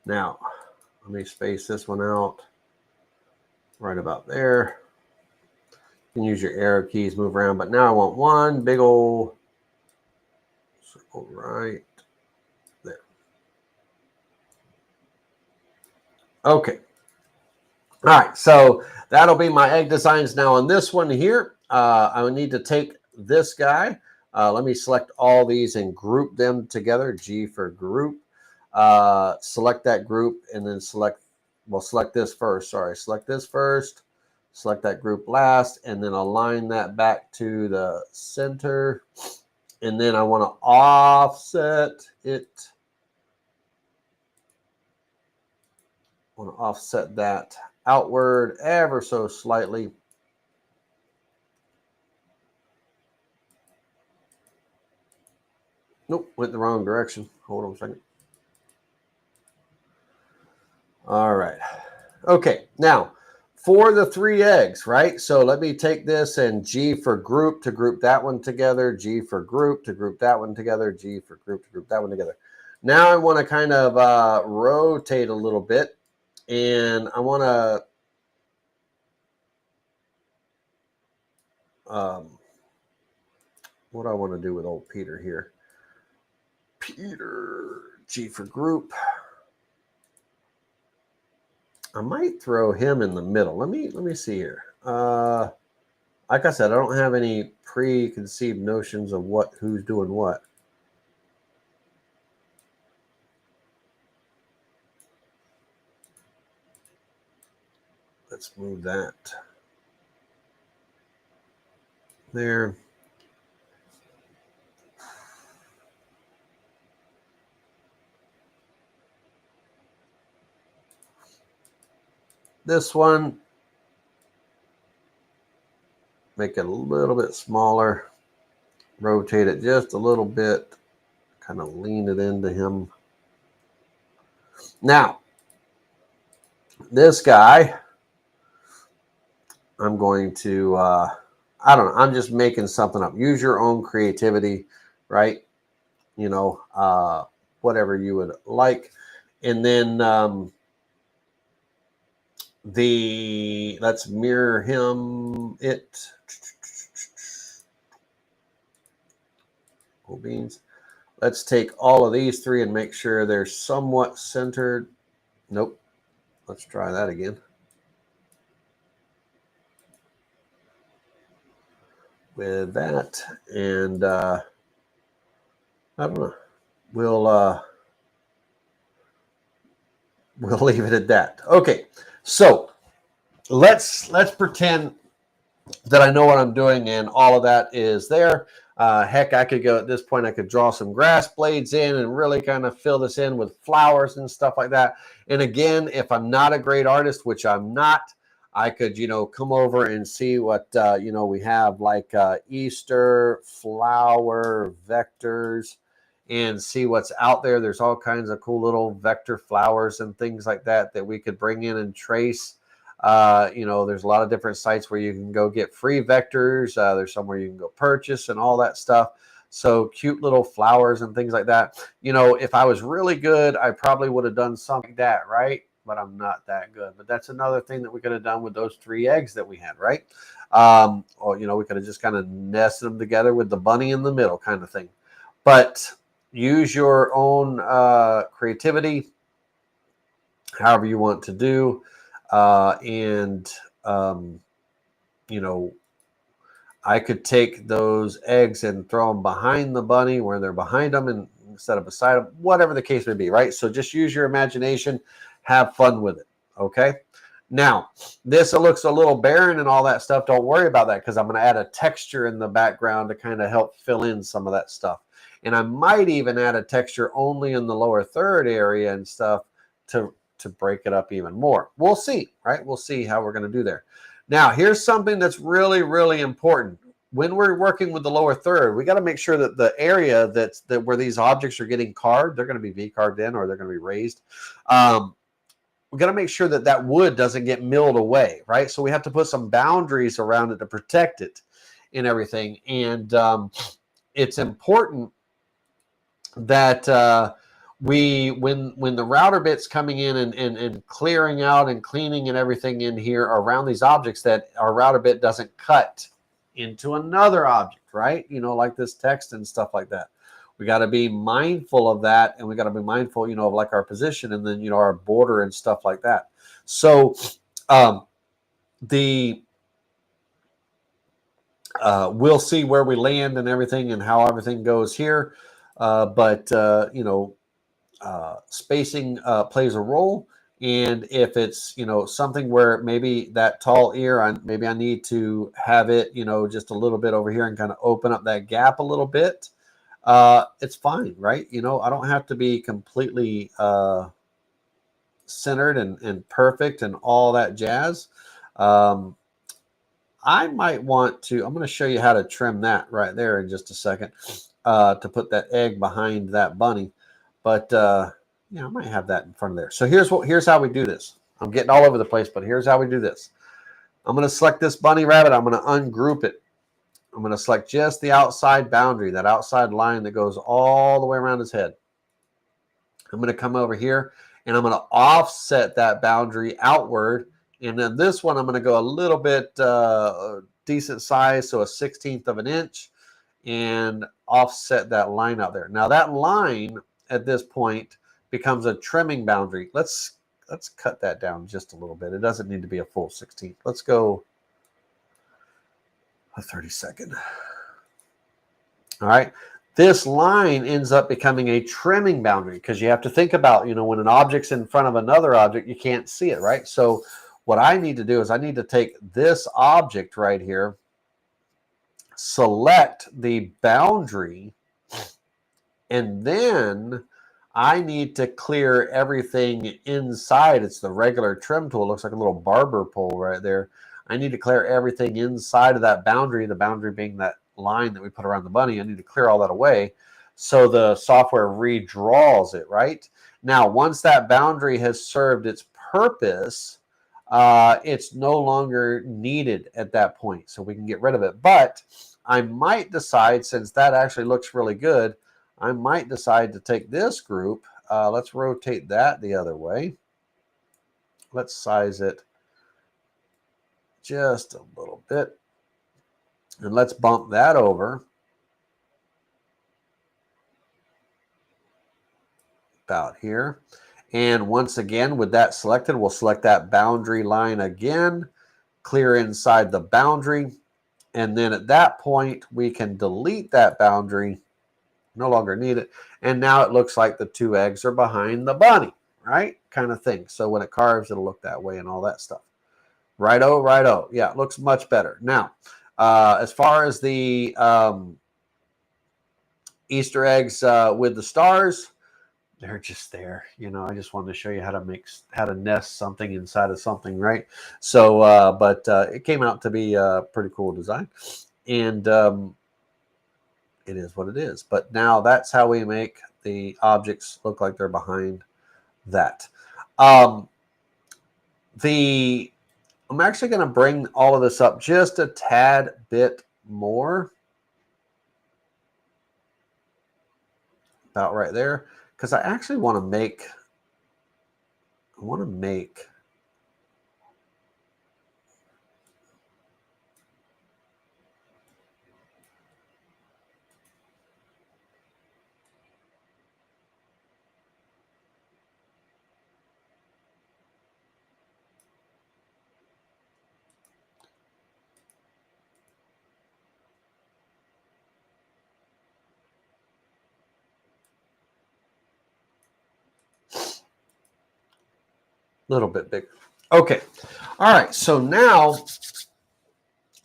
Now, let me space this one out right about there. You can use your arrow keys, move around, but now I want one big old circle right there. Okay. All right, so that'll be my egg designs. Now on this one here, I would need to take this guy. Let me select all these and group them together. G for group. Select that group and then select this first. Sorry, select this first. Select that group last, and then align that back to the center. And then I want to offset it. I want to offset that outward ever so slightly. Nope, went the wrong direction. Hold on a second. All right. Okay, now for the 3 eggs, right? So let me take this and G for group to group that one together, G for group to group that one together, G for group to group that one together. Now I want to kind of rotate a little bit, and I want to what do I want to do with old Peter here? Peter, G for group. I might throw him in the middle. Let me see here. Like I said, I don't have any preconceived notions of who's doing what. Let's move that there. This one, make it a little bit smaller, rotate it just a little bit, kind of lean it into him. Now, this guy, I'm going to, I don't know, I'm just making something up. Use your own creativity, right? You know, whatever you would like. And then let's mirror him, cool beans. Let's take all of these 3 and make sure they're somewhat centered. Nope. Let's try that again. With that, and I don't know. We'll leave it at that. Okay, so let's pretend that I know what I'm doing, and all of that is there. Heck, I could go at this point, I could draw some grass blades in and really kind of fill this in with flowers and stuff like that. And again, if I'm not a great artist, which I'm not, I could, come over and see what, we have like Easter flower vectors and see what's out there. There's all kinds of cool little vector flowers and things like that that we could bring in and trace. There's a lot of different sites where you can go get free vectors. There's somewhere you can go purchase and all that stuff. So cute little flowers and things like that. If I was really good, I probably would have done something like that, right? But I'm not that good. But that's another thing that we could have done with those 3 eggs that we had, right? Or, we could have just kind of nested them together with the bunny in the middle kind of thing. But use your own creativity, however you want to do. I could take those eggs and throw them behind the bunny where they're behind them and instead of beside them, whatever the case may be, right? So just use your imagination, have fun with it, okay? Now, this looks a little barren and all that stuff. Don't worry about that because I'm going to add a texture in the background to kind of help fill in some of that stuff. And I might even add a texture only in the lower third area and stuff to break it up even more. We'll see, right? We'll see how we're going to do there. Now, here's something that's really, really important. When we're working with the lower third, we got to make sure that the area that where these objects are getting carved, they're going to be V-carved in or they're going to be raised. We got to make sure that that wood doesn't get milled away, right? So we have to put some boundaries around it to protect it and everything. And it's important that when the router bit's coming in and clearing out and cleaning and everything in here around these objects, that our router bit doesn't cut into another object, right? Like this text and stuff like that. We got to be mindful of that, and we got to be mindful, of like our position and then, our border and stuff like that. So we'll see where we land and everything and how everything goes here. But spacing plays a role. And if it's, something where maybe that tall ear, maybe I need to have it, just a little bit over here and kind of open up that gap a little bit. It's fine, right? I don't have to be completely centered and perfect and all that jazz. I might want to, I'm going to show you how to trim that right there in just a second to put that egg behind that bunny. But I might have that in front of there. So here's how we do this. I'm getting all over the place, but here's how we do this. I'm going to select this bunny rabbit. I'm going to ungroup it. I'm going to select just the outside boundary, that outside line that goes all the way around his head. I'm going to come over here and I'm going to offset that boundary outward. And then this one, I'm going to go a little bit decent size, so a 1/16 of an inch, and offset that line out there. Now that line at this point becomes a trimming boundary. Let's cut that down just a little bit. It doesn't need to be a full 16. Let's go a 32nd. All right. This line ends up becoming a trimming boundary because you have to think about, when an object's in front of another object, you can't see it, right? So what I need to do is I need to take this object right here, select the boundary, and then I need to clear everything inside. It's the regular trim tool. It looks like a little barber pole right there. I need to clear everything inside of that boundary, the boundary being that line that we put around the bunny. I need to clear all that away so the software redraws it, right? Now, once that boundary has served its purpose, it's no longer needed at that point, so we can get rid of it. But I might decide, since that actually looks really good, I might decide to take this group. Let's rotate that the other way. Let's size it just a little bit. And let's bump that over about here. And once again, with that selected, we'll select that boundary line again, clear inside the boundary. And then at that point, we can delete that boundary. No longer need it. And now it looks like the 2 eggs are behind the bunny, right? Kind of thing. So when it carves, it'll look that way and all that stuff. Righto, righto. Yeah, it looks much better. Now, as far as the Easter eggs with the stars, they're just there. You know, I just wanted to show you how to nest something inside of something, right? So, but it came out to be a pretty cool design, and it is what it is. But now that's how we make the objects look like they're behind that. I'm actually going to bring all of this up just a tad bit more. About right there. Because I actually want to make a little bit bigger. Okay. All right. So now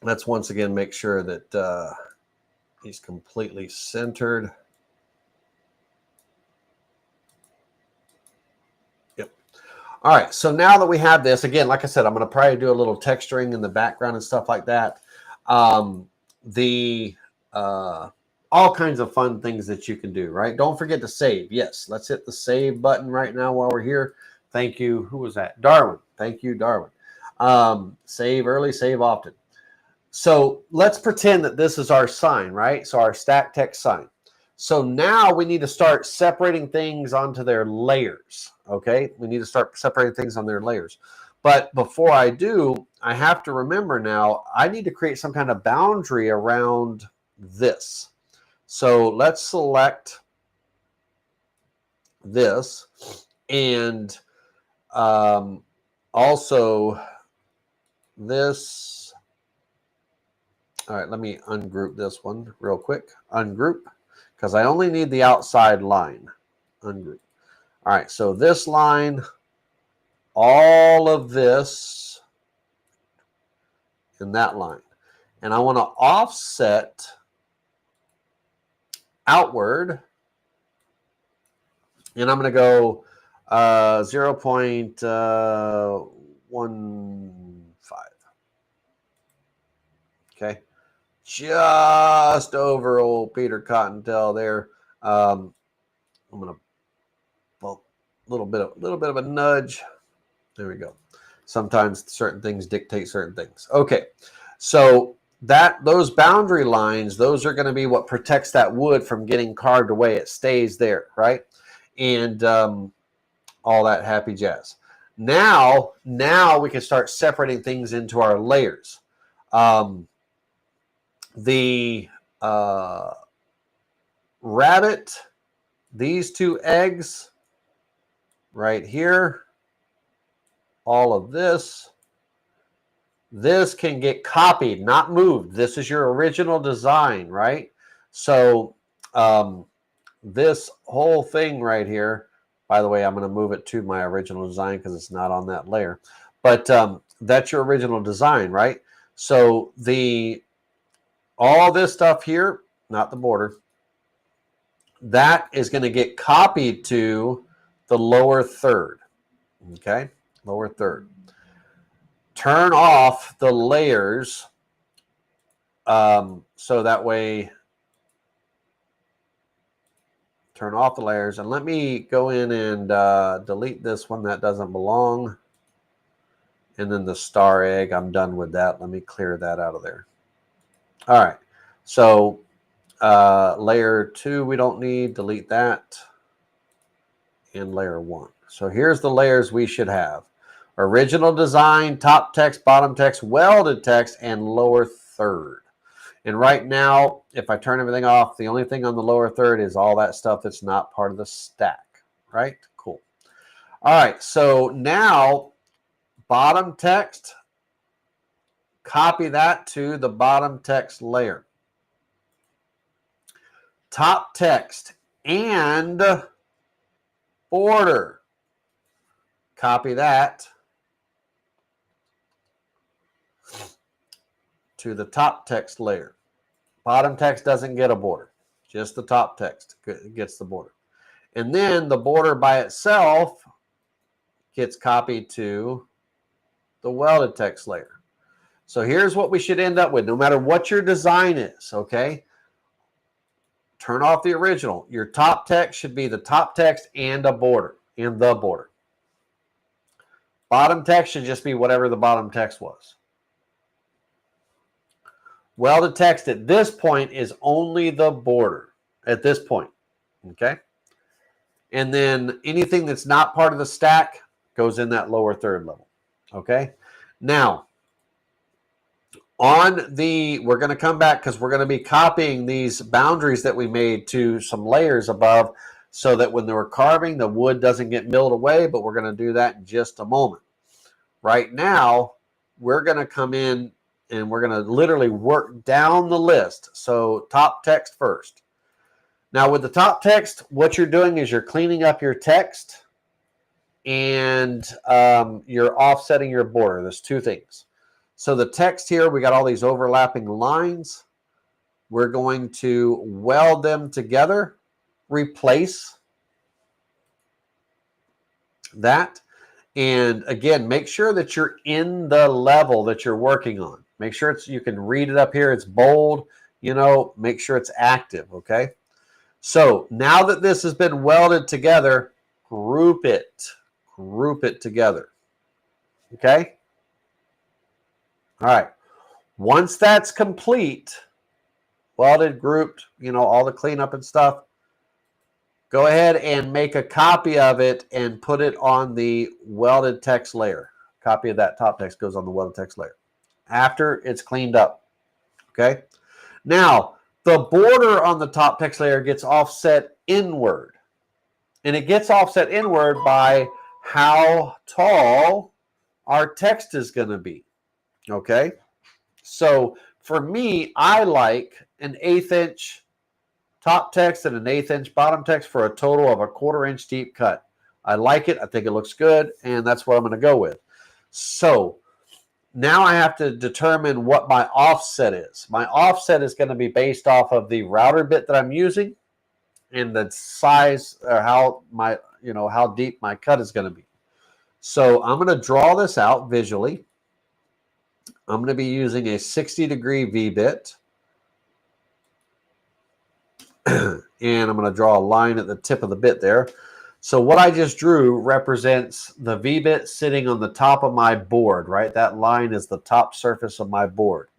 let's once again make sure that he's completely centered. Yep. All right. So now that we have this, again, like I said, I'm going to probably do a little texturing in the background and stuff like that. All kinds of fun things that you can do, right? Don't forget to save. Yes, let's hit the save button right now while we're here. Thank you. Who was that? Darwin. Thank you, Darwin. Save early, save often. So let's pretend that this is our sign, right? So our stack text sign. So now we need to start separating things onto their layers, okay? We need to start separating things on their layers. But before I do, I have to remember now, I need to create some kind of boundary around this. So let's select this, and also this. All right, let me ungroup this one real quick. Ungroup, because I only need the outside line. Ungroup. All right, so this line, all of this, and that line. And I want to offset outward, and I'm going to go 0.15. Okay, just over old Peter Cottontail there. I'm going to a little bit of a nudge. There we go. Sometimes certain things dictate certain things. Okay, so those boundary lines, those are going to be what protects that wood from getting carved away. It stays there, right? And all that happy jazz. Now we can start separating things into our layers. The rabbit, these two eggs right here, all of this can get copied, not moved. This is your original design, right? So this whole thing right here, by the way, I'm going to move it to my original design because it's not on that layer. But that's your original design, right? So all this stuff here, not the border, that is going to get copied to the lower third. Okay, lower third. Turn off the layers so that way, turn off the layers. And let me go in and delete this one that doesn't belong. And then the star egg, I'm done with that. Let me clear that out of there. All right, so layer 2 we don't need, delete that. And layer 1. So here's the layers we should have. Original design, top text, bottom text, welded text, and lower third. And right now, if I turn everything off, the only thing on the lower third is all that stuff that's not part of the stack, right? Cool. All right, so now bottom text, copy that to the bottom text layer. Top text and border, copy that to the top text layer. Bottom text doesn't get a border. Just the top text gets the border. And then the border by itself gets copied to the welded text layer. So here's what we should end up with, no matter what your design is, okay? Turn off the original. Your top text should be the top text and a border, and the border. Bottom text should just be whatever the bottom text was. Welded text at this point is only the border at this point, okay? And then anything that's not part of the stack goes in that lower third level, okay? Now, we're going to come back because we're going to be copying these boundaries that we made to some layers above so that when we're carving, the wood doesn't get milled away, but we're going to do that in just a moment. Right now, we're going to come in and we're going to literally work down the list. So top text first. Now with the top text, what you're doing is you're cleaning up your text and you're offsetting your border. There's two things. So the text here, we got all these overlapping lines. We're going to weld them together, replace that. And again, make sure that you're in the level that you're working on. Make sure you can read it up here. It's bold, make sure it's active, okay? So now that this has been welded together, group it together, okay? All right, once that's complete, welded, grouped, all the cleanup and stuff, go ahead and make a copy of it and put it on the welded text layer. Copy of that top text goes on the welded text layer after it's cleaned up, okay? Now, the border on the top text layer gets offset inward, and it gets offset inward by how tall our text is going to be. Okay, so for me, I like an 1/8 inch top text and an 1/8 inch bottom text for a total of a 1/4 inch deep cut. I like it. I think it looks good, and that's what I'm going to go with. So now I have to determine what my offset is. My offset is going to be based off of the router bit that I'm using and the size or how deep my cut is going to be. So I'm going to draw this out visually. I'm going to be using a 60-degree V-bit. And I'm going to draw a line at the tip of the bit there. So what I just drew represents the V-bit sitting on the top of my board, right? That line is the top surface of my board.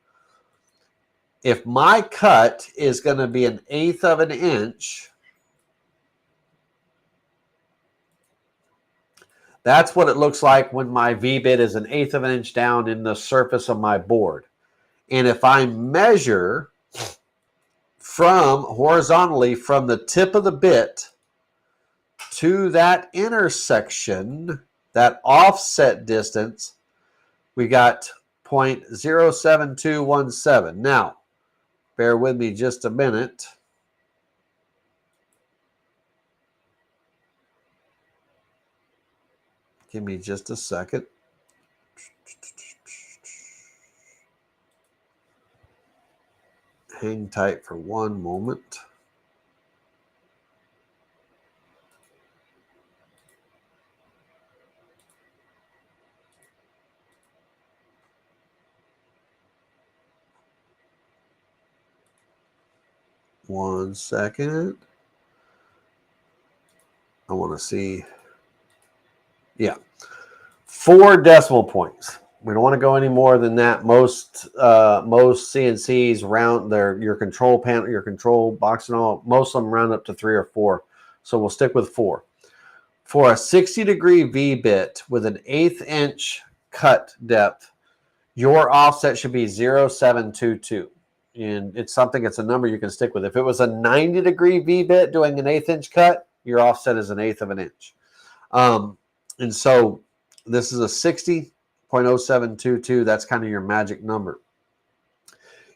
If my cut is going to be 1/8 of an inch, that's what it looks like when my V-bit is 1/8 of an inch down in the surface of my board. And if I measure horizontally from the tip of the bit to that intersection, that offset distance, we got 0.07217. Now, bear with me just a minute. Give me just a second. Hang tight for one moment. One second. I want to see. Yeah. 4 decimal points. We don't want to go any more than that. Most CNCs round your control panel, your control box and all, most of them round up to 3 or 4. So we'll stick with 4. For a 60-degree V-bit with an 1/8 inch cut depth, your offset should be 0.722. And it's a number you can stick with. If it was a 90-degree V-bit doing an 1/8 inch cut, your offset is 1/8 of an inch. And so this is a 60.0722. That's kind of your magic number.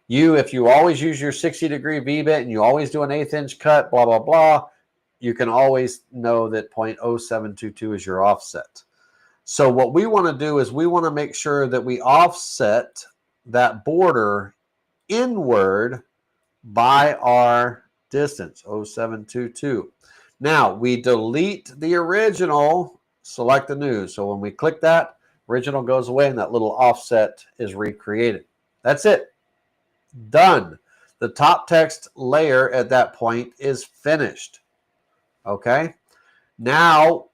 If you always use your 60-degree V-bit and you always do an 1/8 inch cut, blah, blah, blah, you can always know that 0.0722 is your offset. So what we want to do is we want to make sure that we offset that border inward by our distance, 0722. Now, we delete the original, select the new. So when we click that, original goes away and that little offset is recreated. That's it. Done. The top text layer at that point is finished. Okay. Now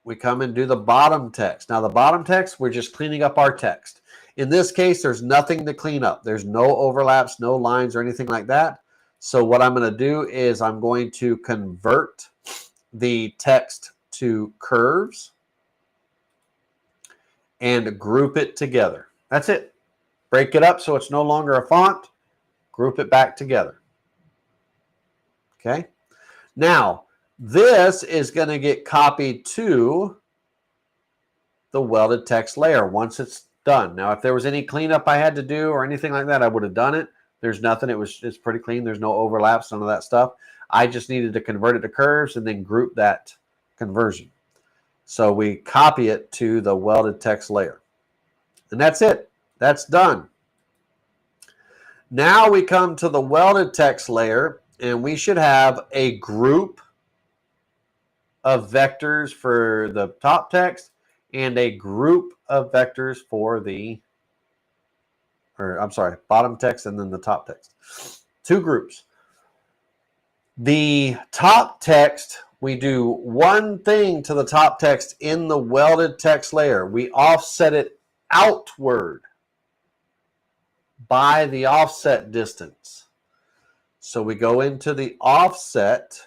we come and do the bottom text. Now the bottom text, we're just cleaning up our text. In this case, there's nothing to clean up. There's no overlaps, no lines or anything like that. So what I'm going to do is I'm going to convert the text to curves and group it together. That's it. Break it up so it's no longer a font. Group it back together. Okay. Now, this is going to get copied to the welded text layer once it's done. Now, if there was any cleanup I had to do or anything like that, I would have done it. There's nothing. It's pretty clean. There's no overlaps, none of that stuff. I just needed to convert it to curves and then group that conversion. So we copy it to the welded text layer. And that's it. That's done. Now we come to the welded text layer, and we should have a group of vectors for the top text and a group of vectors for the, bottom text and then the top text. Two groups. The top text, we do one thing to the top text in the welded text layer. We offset it outward by the offset distance. So we go into the offset.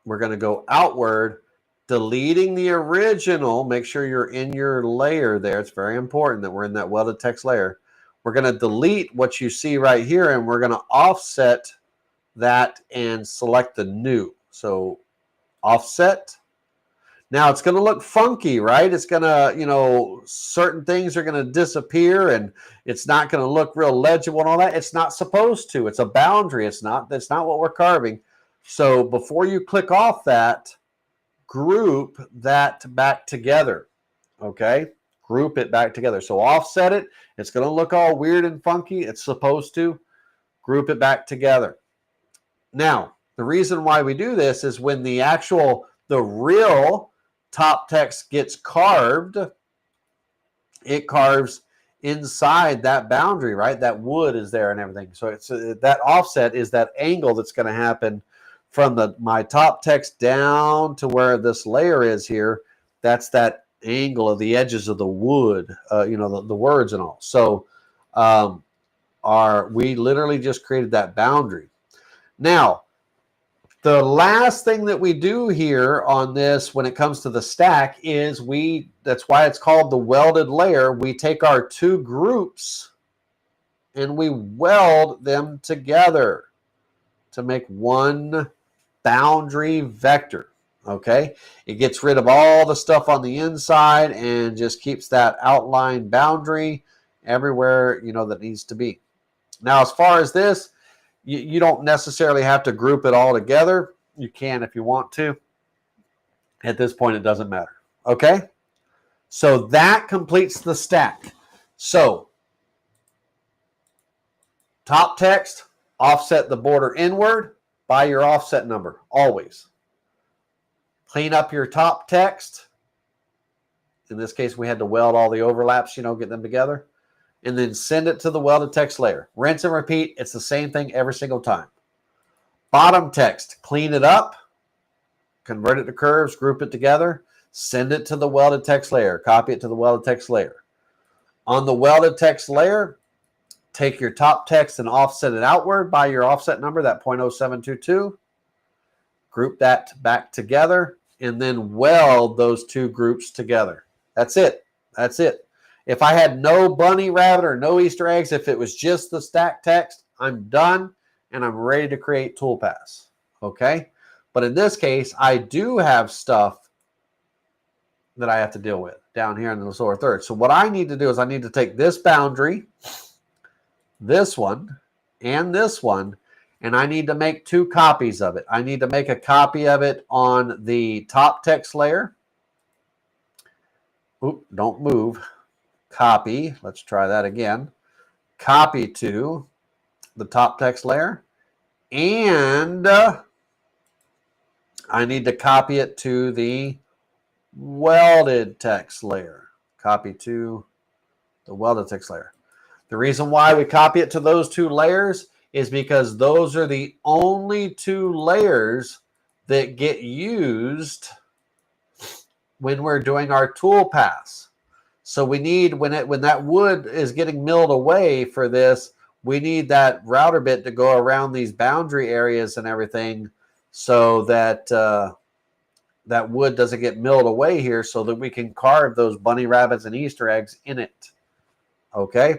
We're going to go outward, deleting the original. Make sure you're in your layer there. It's very important that we're in that welded text layer. We're going to delete what you see right here, and we're going to offset that and select the new. So offset. Now it's going to look funky, right? It's going to, certain things are going to disappear and it's not going to look real legible and all that. It's not supposed to. It's a boundary. That's not what we're carving. So before you click off that, group that back together. Okay? Group it back together. So offset it. It's going to look all weird and funky. It's supposed to. Group it back together. Now, the reason why we do this is when the real top text gets carved, it carves inside that boundary, right? That wood is there and everything. So it's that offset is that angle that's going to happen from my top text down to where this layer is here. That's that angle of the edges of the wood, the words and all. So we literally just created that boundary. Now, the last thing that we do here on this when it comes to the stack is that's why it's called the welded layer. We take our two groups and we weld them together to make one boundary vector. Okay? It gets rid of all the stuff on the inside and just keeps that outline boundary everywhere, that needs to be. Now, as far as this, you don't necessarily have to group it all together. You can if you want to. At this point, it doesn't matter. Okay? So that completes the stack. So, top text, offset the border inward by your offset number, always. Clean up your top text. In this case, we had to weld all the overlaps, get them together. And then send it to the welded text layer. Rinse and repeat. It's the same thing every single time. Bottom text, clean it up, convert it to curves, group it together, send it to the welded text layer, copy it to the welded text layer. On the welded text layer, take your top text and offset it outward by your offset number, that 0.0722. Group that back together, and then weld those two groups together. That's it. That's it. If I had no bunny rabbit or no Easter eggs, if it was just the stack text, I'm done and I'm ready to create toolpaths. Okay? But in this case, I do have stuff that I have to deal with down here in the lower third. So what I need to do is I need to take this boundary, this one, and this one, and I need to make two copies of it. I need to make a copy of it on the top text layer. Oop, don't move. Copy. Let's try that again. copy to the top text layer, and I need to copy it to the welded text layer. Copy to the welded text layer. The reason why we copy it to those two layers is because those are the only two layers that get used when we're doing our toolpaths. So we need, when that wood is getting milled away for this, we need that router bit to go around these boundary areas and everything, so that that wood doesn't get milled away here, so that we can carve those bunny rabbits and Easter eggs in it. Okay.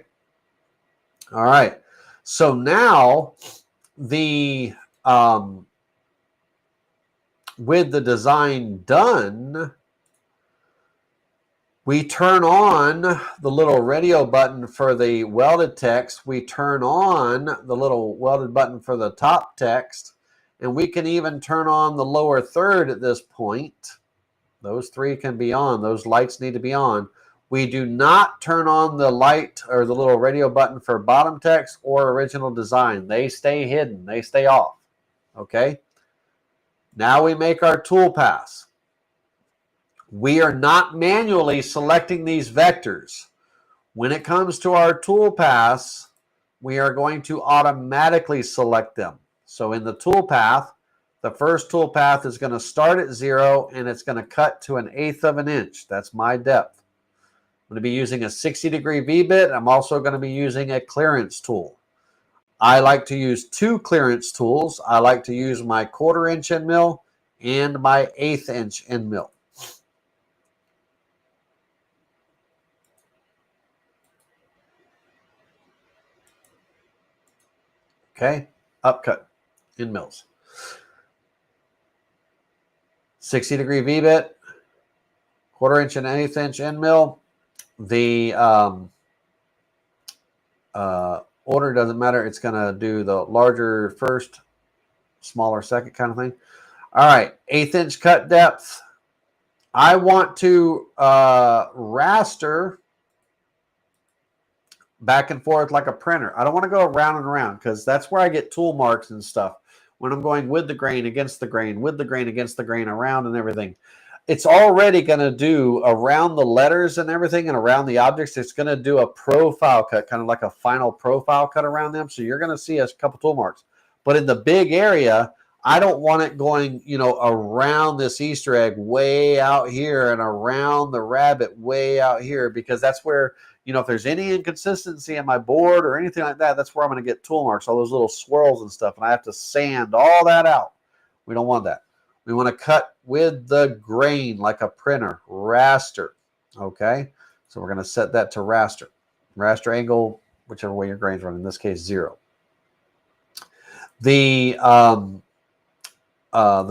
All right. So now the with the design done, we turn on the little radio button for the welded text. We turn on the little welded button for the top text. And we can even turn on the lower third at this point. Those three can be on. Those lights need to be on. We do not turn on the light or the little radio button for bottom text or original design. They stay hidden. They stay off. Okay? Now we make our toolpaths. We are not manually selecting these vectors. When it comes to our toolpaths, we are going to automatically select them. So in the toolpath, the first toolpath is going to start at 0 and it's going to cut to 1/8 of an inch. That's my depth. I'm going to be using a 60-degree V-bit. I'm also going to be using a clearance tool. I like to use two clearance tools. I like to use my 1/4 inch end mill and my 1/8 inch end mill. Okay, upcut end mills. 60-degree V-bit, 1/4 inch and 1/8 inch end mill. The order doesn't matter. It's going to do the larger first, smaller second kind of thing. All right, 1/8 inch cut depth. I want to raster back and forth like a printer. I don't want to go around and around, because that's where I get tool marks and stuff. When I'm going with the grain, against the grain, with the grain, against the grain, around and everything. It's already going to do around the letters and everything and around the objects. It's going to do a profile cut, kind of like a final profile cut around them. So you're going to see a couple tool marks. But in the big area, I don't want it going, around this Easter egg way out here and around the rabbit way out here, because that's where, if there's any inconsistency in my board or anything like that, that's where I'm going to get tool marks, all those little swirls and stuff, and I have to sand all that out. We don't want that. We want to cut with the grain like a printer, raster. Okay, so we're going to set that to raster. Raster angle, whichever way your grain's running. In this case, 0. The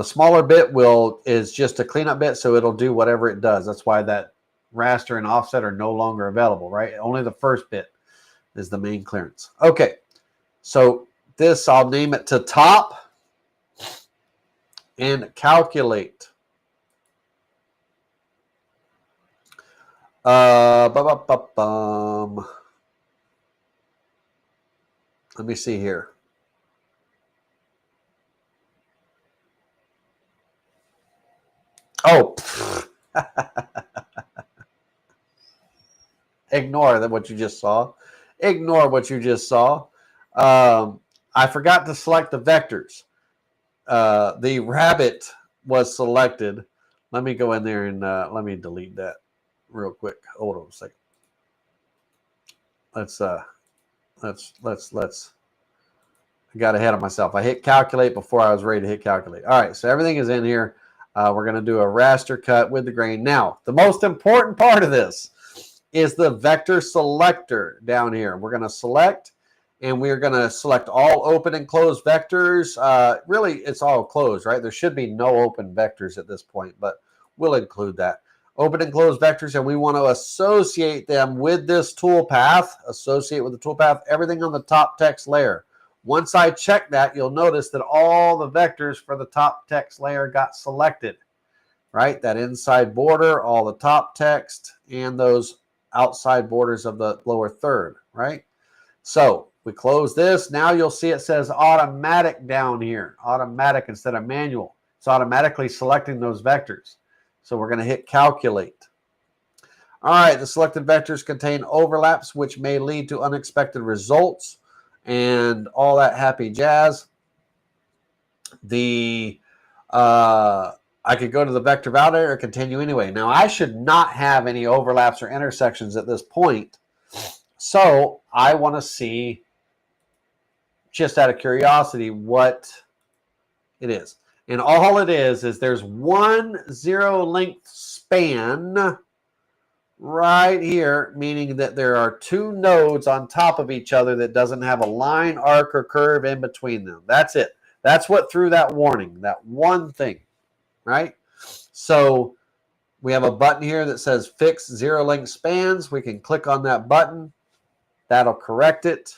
smaller bit is just a cleanup bit, so it'll do whatever it does. That's why that raster and offset are no longer available, right? Only the first bit is the main clearance. Okay, so this, I'll name it to top and calculate. Let me see here. Oh, ignore what you just saw. Ignore what you just saw. I forgot to select the vectors. The rabbit was selected. Let me go in there and let me delete that real quick. Hold on a second. Let's. I got ahead of myself. I hit calculate before I was ready to hit calculate. All right, so everything is in here. We're going to do a raster cut with the grain. Now, the most important part of this is the vector selector down here. We're going to select, and we're going to select all open and closed vectors. Really, it's all closed, right? There should be no open vectors at this point, but we'll include that. Open and closed vectors, and we want to associate them with this toolpath. Associate with the toolpath, everything on the top text layer. Once I check that, you'll notice that all the vectors for the top text layer got selected, right? That inside border, all the top text, and those outside borders of the lower third, right? So we close this. Now you'll see it says automatic down here. Automatic instead of manual. It's automatically selecting those vectors. So we're going to hit calculate. All right, the selected vectors contain overlaps which may lead to unexpected results and all that happy jazz. I could go to the vector validator or continue anyway. Now I should not have any overlaps or intersections at this point. So I want to see, just out of curiosity, what it is. And all it is there's one zero length span right here, meaning that there are two nodes on top of each other that doesn't have a line, arc, or curve in between them. That's it. That's what threw that warning, that one thing, right? So we have a button here that says fix zero length spans. We can click on that button. That'll correct it.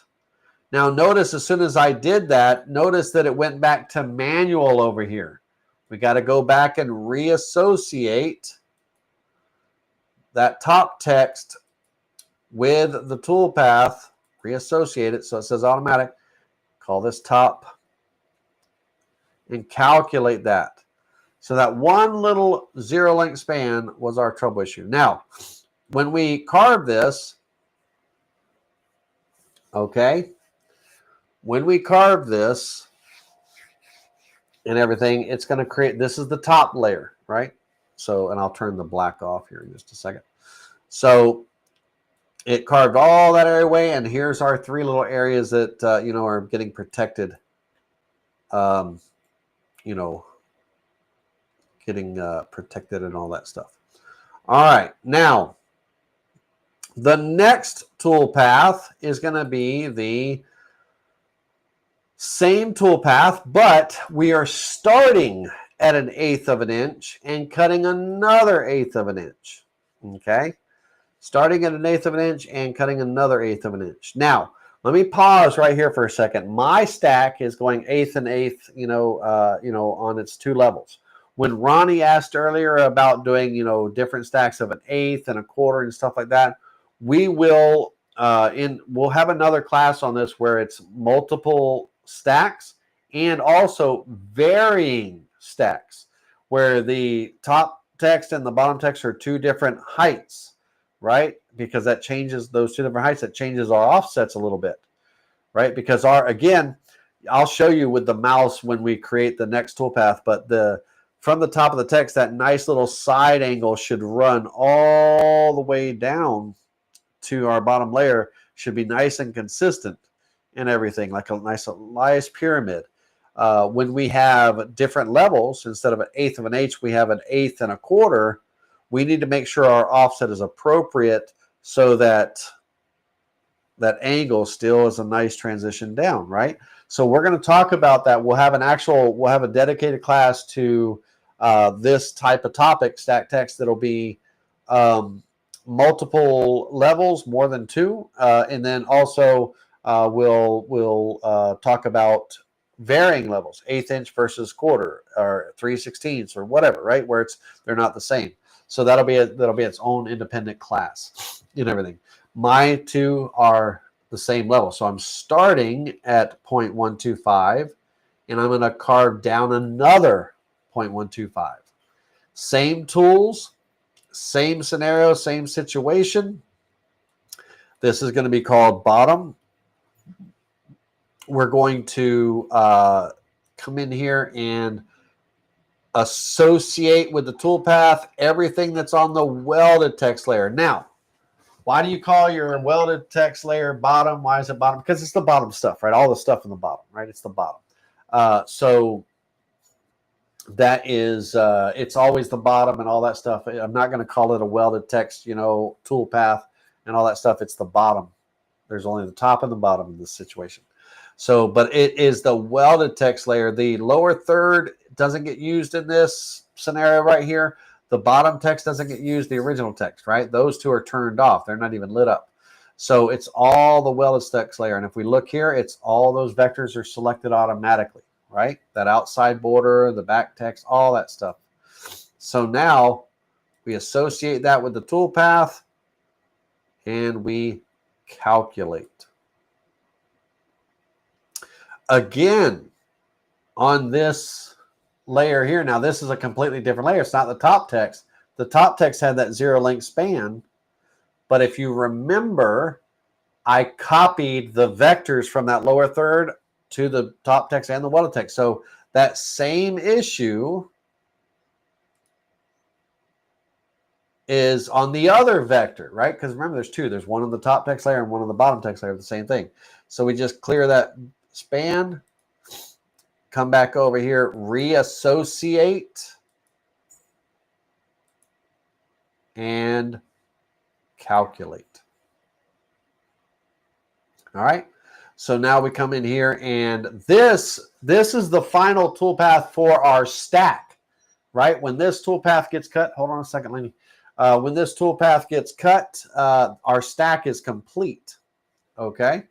Now notice as soon as I did that, notice that it went back to manual over here. We got to go back and reassociate that top text with the toolpath, reassociate it so it says automatic. Call this top and calculate that. So that one little zero length span was our trouble issue. Now, when we carve this, okay, when we carve this and everything, it's going to create, this is the top layer, right? So, and I'll turn the black off here in just a second. So it carved all that area away, and here's our three little areas that, are getting protected, getting protected and all that stuff. All right, now the next toolpath is going to be the same toolpath, but we are starting at 1/8 of an inch and cutting another 1/8 of an inch. Okay, starting at 1/8 of an inch and cutting another 1/8 of an inch. Now, let me pause right here for a second. My stack is going 1/8 and 1/8, on its two levels. When Ronnie asked earlier about doing, different stacks of 1/8 and 1/4 and stuff like that, we will we'll have another class on this where it's multiple stacks and also varying stacks where the top text and the bottom text are two different heights, right? Because that changes those two different heights. That changes our offsets a little bit, right? Because again, I'll show you with the mouse when we create the next toolpath, but from the top of the text, that nice little side angle should run all the way down to our bottom layer, should be nice and consistent and everything, like a nice pyramid. When we have different levels, instead of 1/8 of an inch, we have 1/8 and 1/4. We need to make sure our offset is appropriate so that that angle still is a nice transition down, right? So we're going to talk about that. We'll have a dedicated class to this type of topic, stack text, that'll be multiple levels, more than two, and then also we'll talk about varying levels, 1/8 inch versus 1/4 or 3/16 or whatever, right? Where they're not the same. So that'll be its own independent class and everything. My two are the same level. So I'm starting at 0.125 and I'm going to carve down another 0.125. Same tools, same scenario, same situation. This is going to be called bottom. We're going to come in here and associate with the toolpath everything that's on the welded text layer. Now, why do you call your welded text layer bottom? Why is it bottom? Because it's the bottom stuff, right? All the stuff in the bottom, right? It's the bottom. So that is, it's always the bottom and all that stuff. I'm not going to call it a welded text, toolpath and all that stuff. It's the bottom. There's only the top and the bottom in this situation. So, but it is the welded text layer. The lower third doesn't get used in this scenario right here. The bottom text doesn't get used, the original text, right? Those two are turned off. They're not even lit up. So it's all the welded text layer. And if we look here, it's all those vectors are selected automatically, right? That outside border, the back text, all that stuff. So now we associate that with the toolpath and we calculate. Again, on this layer here, now this is a completely different layer. It's not the top text. The top text had that zero length span. But if you remember, I copied the vectors from that lower third to the top text and the bottom text. So that same issue is on the other vector, right? Because remember, there's two. There's one on the top text layer and one on the bottom text layer, the same thing. So we just clear that span, come back over here, reassociate, and calculate. All right. So now we come in here, and this is the final toolpath for our stack, right? When this toolpath gets cut, hold on a second, Lenny. When this toolpath gets cut, our stack is complete, okay?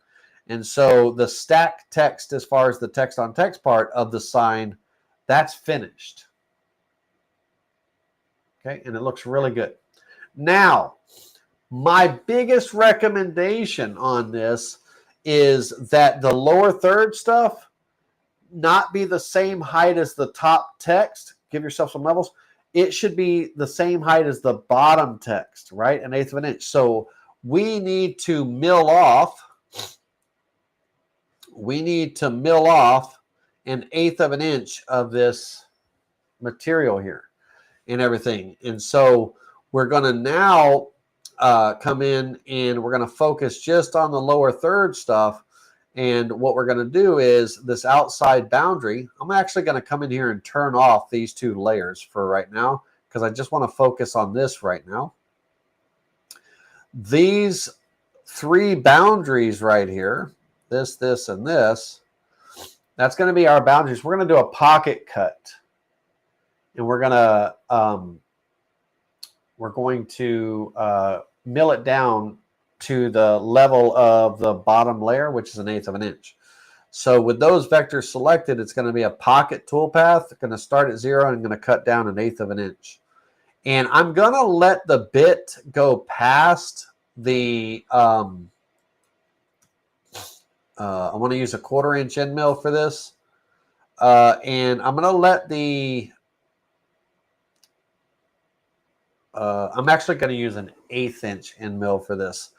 And so the stack text, as far as the text on text part of the sign, that's finished, okay? And it looks really good. Now, my biggest recommendation on this is that the lower third stuff not be the same height as the top text. Give yourself some levels. It should be the same height as the bottom text, right? 1/8 of an inch. So we need to mill off. We need to mill off 1/8 of an inch of this material here and everything. And so we're going to now come in and we're going to focus just on the lower third stuff. And what we're going to do is this outside boundary, I'm actually going to come in here and turn off these two layers for right now, because I just want to focus on this right now. These three boundaries right here, this, and this, that's going to be our boundaries. We're going to do a pocket cut. And we're going to mill it down to the level of the bottom layer, which is 1/8 of an inch. So with those vectors selected, it's going to be a pocket toolpath. It's going to start at 0 and I'm going to cut down 1/8 of an inch. And I'm going to let the bit go past the, I want to use a 1/4 inch end mill for this. And I'm going to let the, I'm actually going to use an 1/8 inch end mill for this,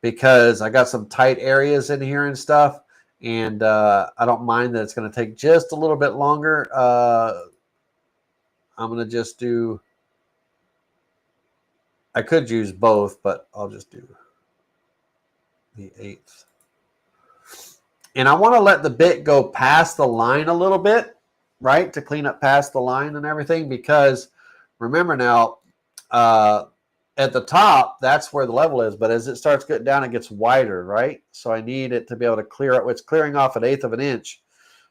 because I got some tight areas in here and stuff. And I don't mind that it's going to take just a little bit longer. I'm going to just do, I could use both, but I'll just do the 1/8. And I want to let the bit go past the line a little bit, right? To clean up past the line and everything, because remember now, at the top, that's where the level is, but as it starts getting down, it gets wider, right? So I need it to be able to clear up. It's clearing off 1/8 of an inch.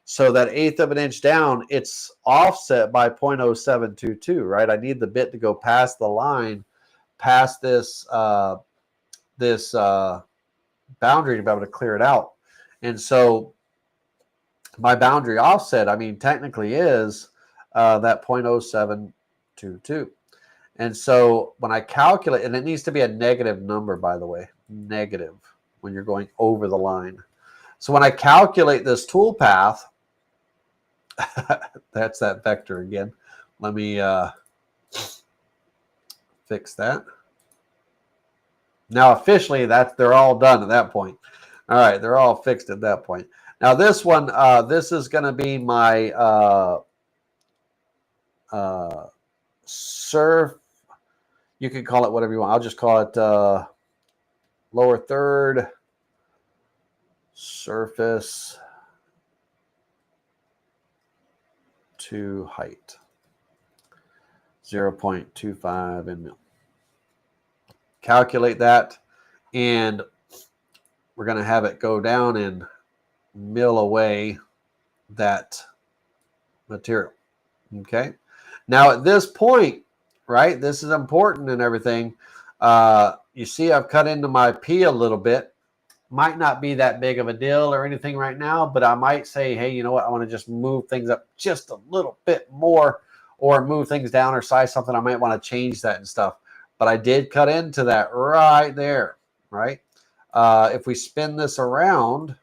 So that 1/8 of an inch down, it's offset by 0.0722, right? I need the bit to go past the line, past this boundary to be able to clear it out. And so my boundary offset, I mean, technically is that 0.0722. And so when I calculate, and it needs to be a negative number, by the way, negative when you're going over the line. So when I calculate this toolpath, that's that vector again. Let me fix that. Now officially, they're all done at that point. All right, they're all fixed at that point. Now this one, this is going to be my you can call it whatever you want. I'll just call it lower third surface to height, 0.25 in mil. Calculate that, and we're going to have it go down and mill away that material. Okay. Now at this point, right, this is important and everything. You see I've cut into my P a little bit. Might not be that big of a deal or anything right now, but I might say, hey, you know what? I want to just move things up just a little bit more, or move things down or size something. I might want to change that and stuff. But I did cut into that right there, right? If we spin this around,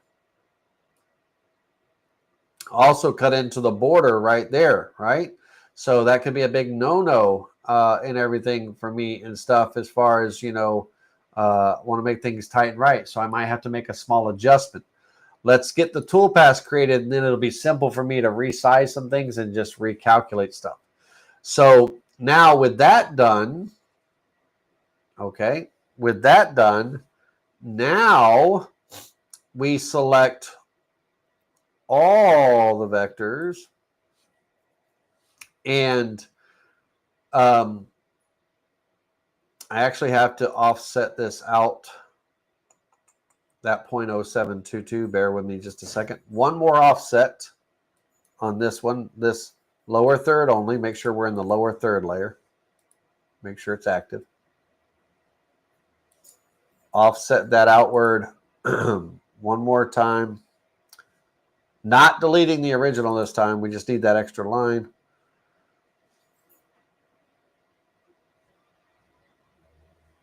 also cut into the border right there, right? So that could be a big no-no in everything for me and stuff as far as, want to make things tight and right. So I might have to make a small adjustment. Let's get the toolpaths created, and then it'll be simple for me to resize some things and just recalculate stuff. So now with that done, okay, with that done, now we select all the vectors, and I actually have to offset this out, that 0.0722. Bear with me just a second. One more offset on this one, this lower third only. Make sure we're in the lower third layer. Make sure it's active. Offset that outward one more time. Not deleting the original this time. We just need that extra line.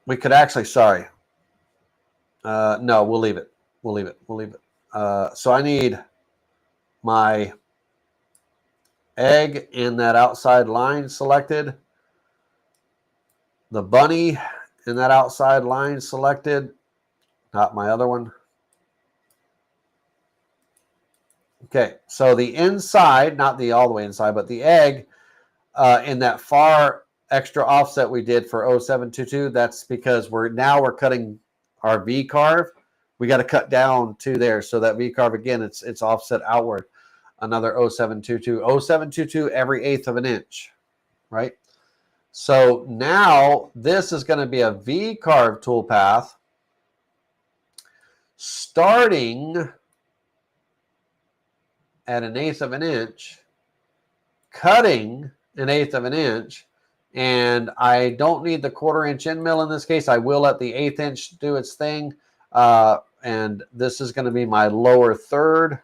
We could actually, sorry. No, we'll leave it. We'll leave it. So I need my egg in that outside line selected. The bunny in that outside line selected. Not my other one. Okay, so the inside, not the all the way inside, but the egg in that far extra offset we did for 0722, that's because we're cutting our V carve. We got to cut down to there. So that V carve, again, it's offset outward. Another 0722. 0722 every eighth of an inch, right? So now this is going to be a V carve toolpath starting at an eighth of an inch, cutting an eighth of an inch, and I don't need the 1/4 inch end mill in this case. I will let the eighth inch do its thing. And this is going to be my lower third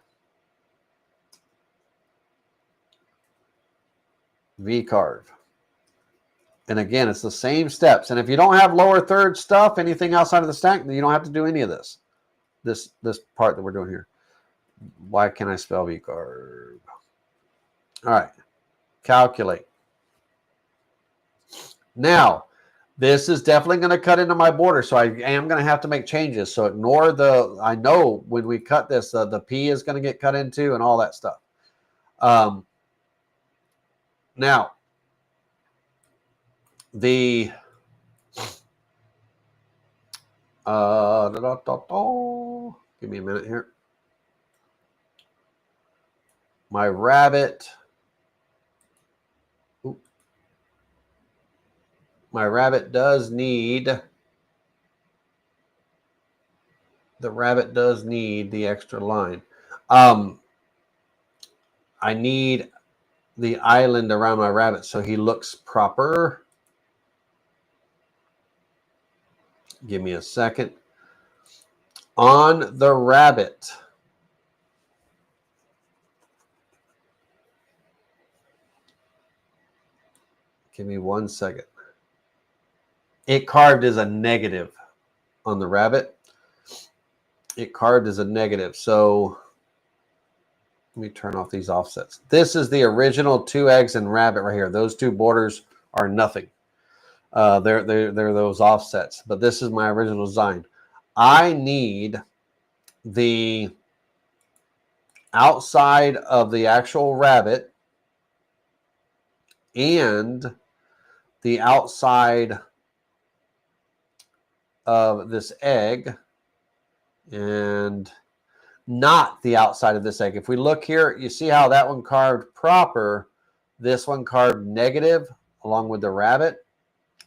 V carve. And again, it's the same steps. And if you don't have lower third stuff, anything outside of the stack, you don't have to do any of this. This part that we're doing here. Why can't I spell V carve? All right. Calculate. Now, this is definitely going to cut into my border, so I am going to have to make changes. So ignore I know when we cut this, the P is going to get cut into and all that stuff. Now, the give me a minute here. My rabbit. My rabbit does need. The rabbit does need the extra line. I need the island around my rabbit so he looks proper. Give me a second. On the rabbit, give me 1 second. It carved as a negative on the rabbit. It carved as a negative. So let me turn off these offsets. This is the original 2 eggs and rabbit right here. Those 2 borders are nothing. They're those offsets. But this is my original design. I need the outside of the actual rabbit and the outside of this egg and not the outside of this egg. If we look here, you see how that one carved proper, this one carved negative along with the rabbit.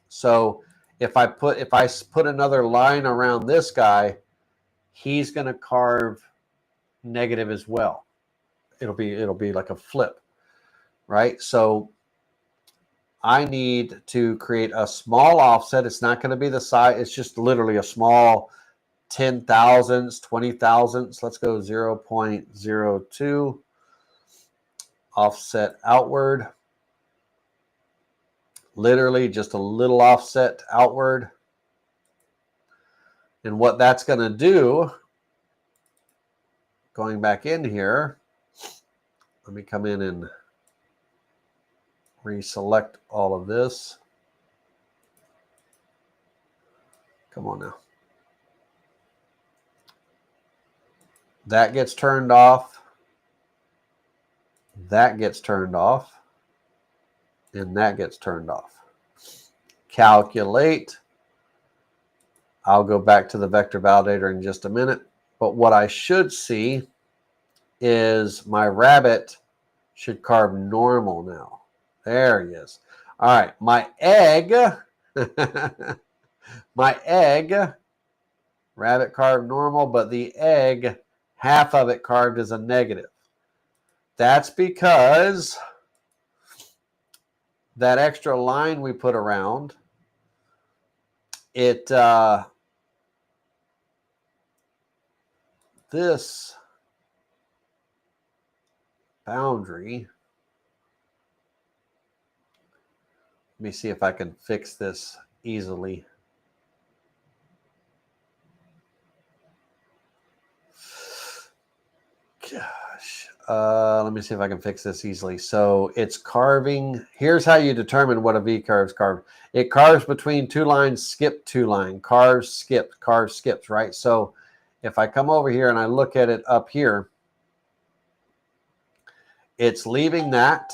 So if I put another line around this guy, he's going to carve negative as well. It'll be like a flip, right? So I need to create a small offset. It's not going to be the size. It's just literally a small 10 thousandths, 20 thousandths. Let's go 0.02. Offset outward. Literally just a little offset outward. And what that's going to do, going back in here, Let me come in and reselect all of this. Come on now. That gets turned off. That gets turned off. And that gets turned off. Calculate. I'll go back to the vector validator in just a minute. But what I should see is my rabbit should carve normal now. There he is. All right, my egg, rabbit carved normal, but the egg, half of it carved as a negative. That's because that extra line we put around, it, this boundary, let me see if I can fix this easily. Gosh, let me see if I can fix this easily. So it's carving. Here's how you determine what a V curve is carved. It carves between two lines, skip two line, carves, skips, right? So if I come over here and I look at it up here, it's leaving that,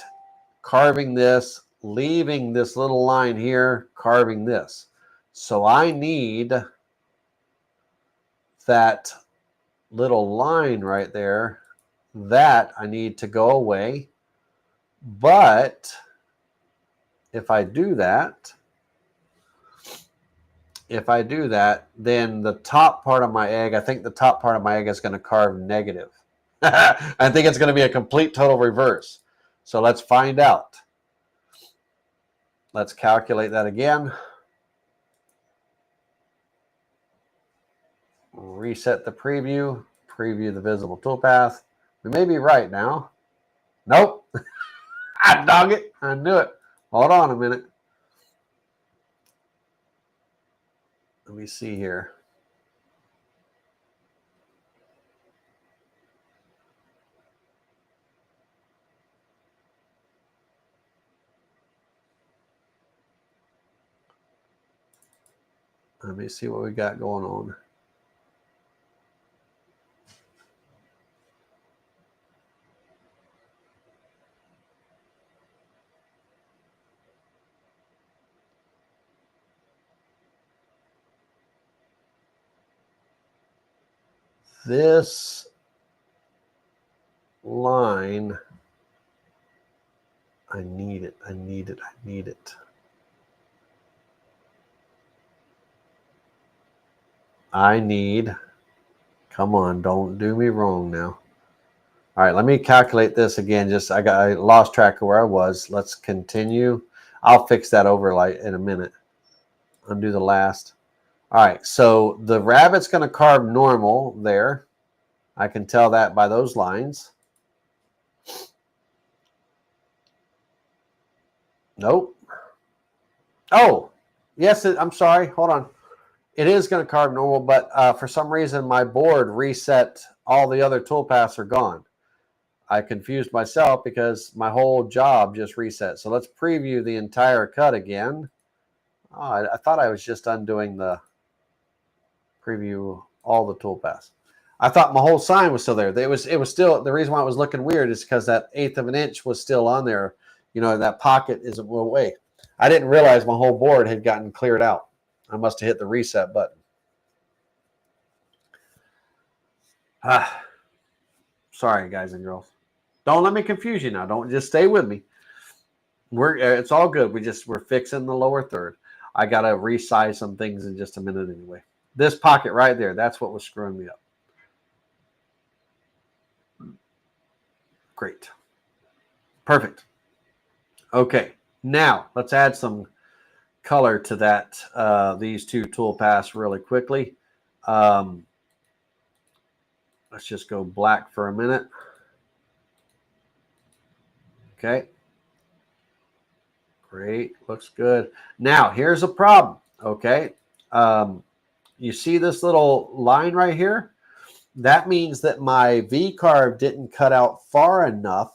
carving this, leaving this little line here, carving this. So I need that little line right there, that I need to go away. But if I do that, then the top part of my egg, I think the top part of my egg is going to carve negative. I think it's going to be a complete total reverse. So let's find out. Let's calculate that again. Reset the preview, preview the visible toolpath. We may be right now. Nope. I dog it. I knew it. Hold on a minute. Let me see here. Let me see what we got going on. This line, I need it. I need, come on, don't do me wrong now. All right, let me calculate this again. I lost track of where I was. Let's continue. I'll fix that overlay in a minute. Undo the last. All right, so the rabbit's going to carve normal there. I can tell that by those lines. Nope. Oh, yes, I'm sorry. Hold on. It is going to carve normal, but for some reason my board reset. All the other toolpaths are gone. I confused myself because my whole job just reset. So let's preview the entire cut again. Oh, I thought I was just undoing the preview all the toolpaths. I thought my whole sign was still there. It was still, the reason why it was looking weird is because that 1/8 of an inch was still on there. You know, that pocket isn't away. I didn't realize my whole board had gotten cleared out. I must have hit the reset button. Sorry, guys and girls. Don't let me confuse you now. Don't, just stay with me. It's all good. We're fixing the lower third. I got to resize some things in just a minute anyway. This pocket right there, that's what was screwing me up. Great. Perfect. Okay. Now let's add some color to that, these two toolpaths really quickly. Let's just go black for a minute. Okay. Great. Looks good. Now, here's a problem. Okay. You see this little line right here? That means that my V carve didn't cut out far enough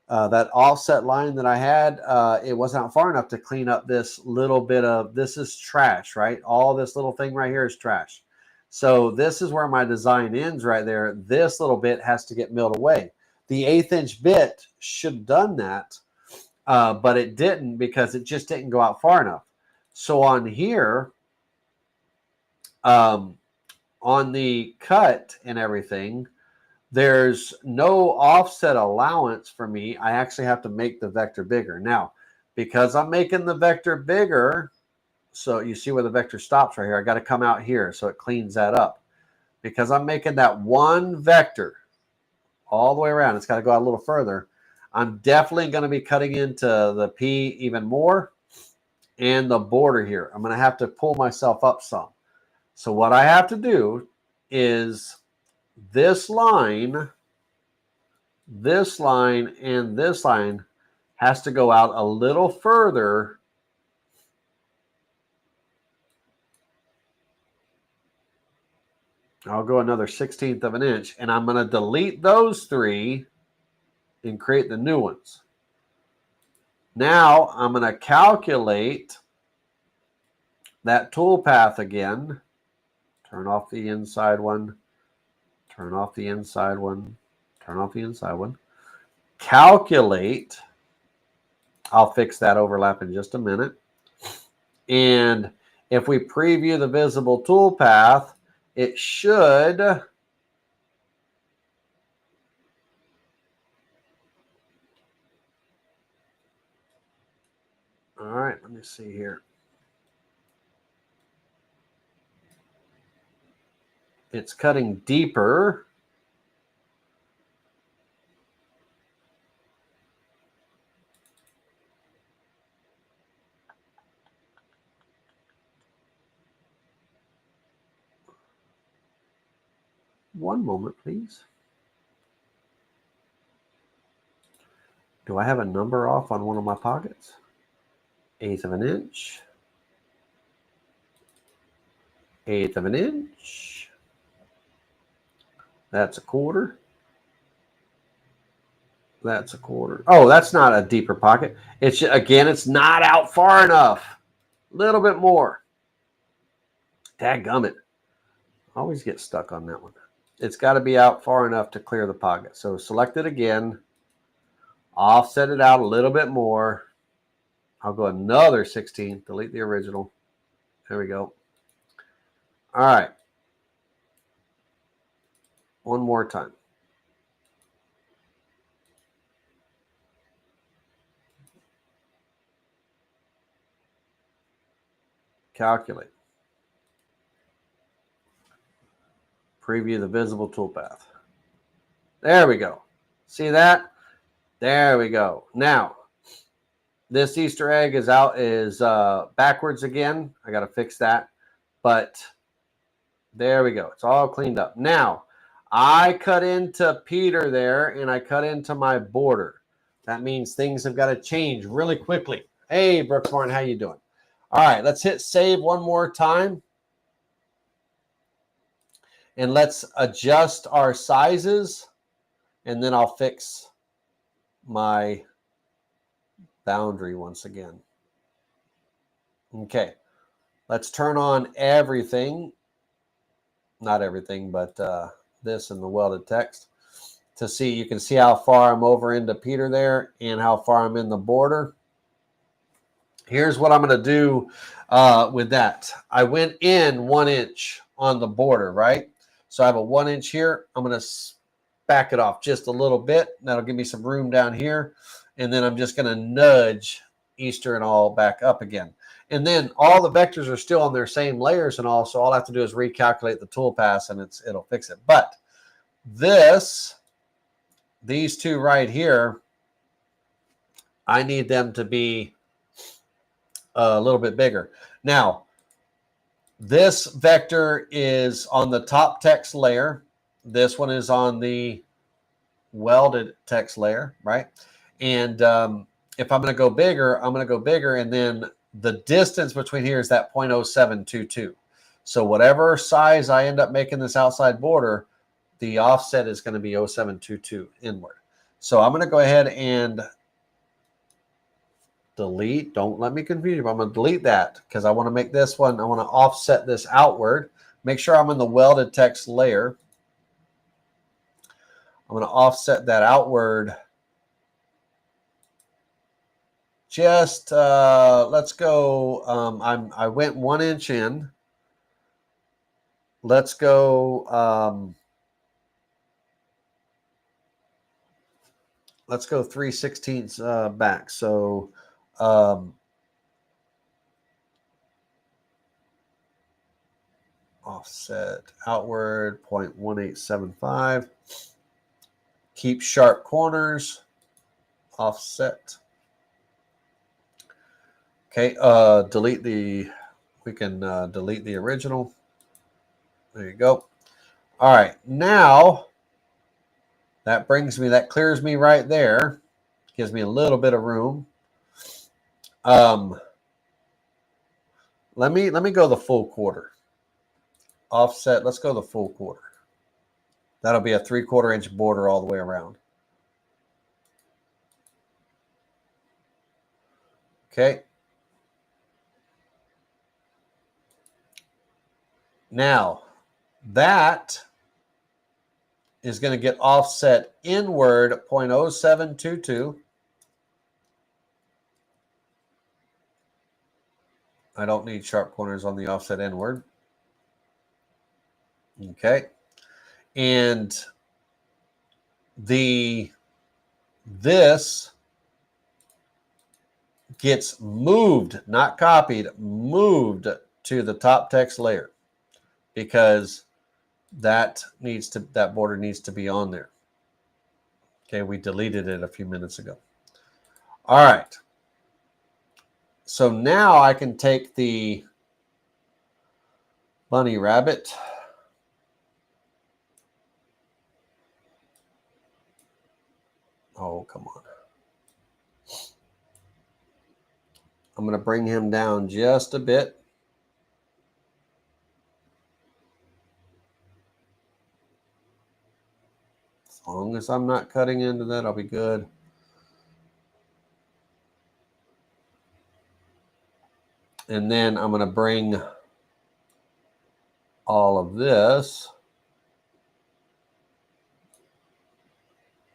that offset line that I had, it wasn't far enough to clean up this little bit of, this is trash, right? All this little thing right here is trash. So this is where my design ends right there. This little bit has to get milled away. The 1/8 inch bit should have done that, but it didn't because it just didn't go out far enough. So on here, on the cut and everything, there's no offset allowance for me. I actually have to make the vector bigger. Now, because I'm making the vector bigger, so you see where the vector stops right here, I got to come out here so it cleans that up. Because I'm making that one vector all the way around, it's got to go out a little further. I'm definitely going to be cutting into the P even more and the border here. I'm going to have to pull myself up some. So what I have to do is this line, and this line has to go out a little further. I'll go another 1/16 of an inch, and I'm going to delete those three and create the new ones. Now I'm going to calculate that toolpath again. Turn off the inside one. Turn off the inside one. Turn off the inside one. Calculate. I'll fix that overlap in just a minute. And if we preview the visible toolpath, it should all right, let me see here. It's cutting deeper. One moment, please. Do I have a number off on one of my pockets? 1/8 of an inch. 1/8 of an inch. That's a quarter. That's a quarter. Oh, that's not a deeper pocket. It's again, it's not out far enough. A little bit more. Dadgummit. Always get stuck on that one. It's got to be out far enough to clear the pocket. So select it again. Offset it out a little bit more. I'll go another 16. Delete the original. There we go. All right. One more time. Calculate. Preview the visible toolpath. There we go. See that? There we go. Now, this Easter egg is backwards again. I got to fix that. But there we go. It's all cleaned up. Now, I cut into Peter there, and I cut into my border. That means things have got to change really quickly. Hey, Brooks Martin, how you doing? All right, let's hit save one more time. And let's adjust our sizes, and then I'll fix my boundary once again. Okay, let's turn on everything. Not everything, but this and the welded text to see. You can see how far I'm over into Peter there and how far I'm in the border. Here's what I'm going to do with that. I went in 1 inch on the border, right? So I have a 1 inch here. I'm going to back it off just a little bit. That'll give me some room down here. And then I'm just going to nudge Easter and all back up again. And then all the vectors are still on their same layers and all. So all I have to do is recalculate the toolpath and it'll fix it. But these two right here, I need them to be a little bit bigger. Now, this vector is on the top text layer. This one is on the welded text layer, right? And if I'm going to go bigger, I'm going to go bigger. And then the distance between here is that 0.0722. So whatever size I end up making this outside border, the offset is going to be 0.0722 inward. So I'm going to go ahead and delete. Don't let me confuse you, but I'm going to delete that because I want to make this one, I want to offset this outward. Make sure I'm in the welded text layer. I'm going to offset that outward. Just let's go. I went 1 inch in. Let's go. Let's go 3/16 back. So offset outward 0.1875. Keep sharp corners. Offset. Okay. Delete the. We can delete the original. There you go. All right. Now that brings me. That clears me right there. Gives me a little bit of room. Let me go the full quarter. Offset. Let's go the full quarter. That'll be a 3/4 inch border all the way around. Okay. Now that is going to get offset inward 0.0722. I don't need sharp corners on the offset inward. Okay. And this gets moved, not copied, moved to the top text layer because that border needs to be on there. Okay, we deleted it a few minutes ago. All right. So now I can take the bunny rabbit. Oh, come on. I'm going to bring him down just a bit. As long as I'm not cutting into that, I'll be good. And then I'm going to bring all of this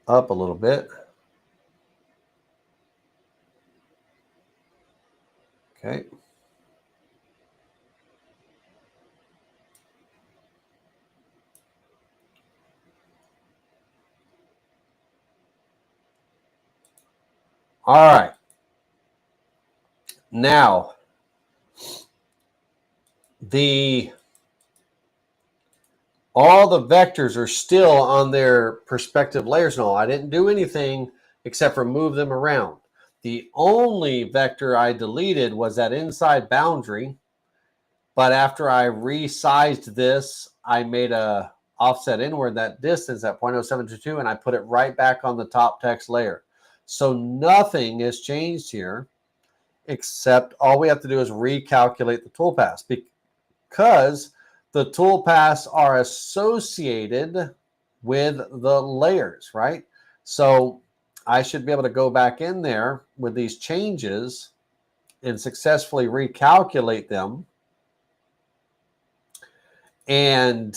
up a little bit. Okay. All right. Now, all the vectors are still on their perspective layers and all. I didn't do anything except for move them around. The only vector I deleted was that inside boundary. But after I resized this, I made a offset inward that distance at 0.0722, and I put it right back on the top text layer. So nothing has changed here, except all we have to do is recalculate the toolpaths because the toolpaths are associated with the layers, right? So I should be able to go back in there with these changes and successfully recalculate them. And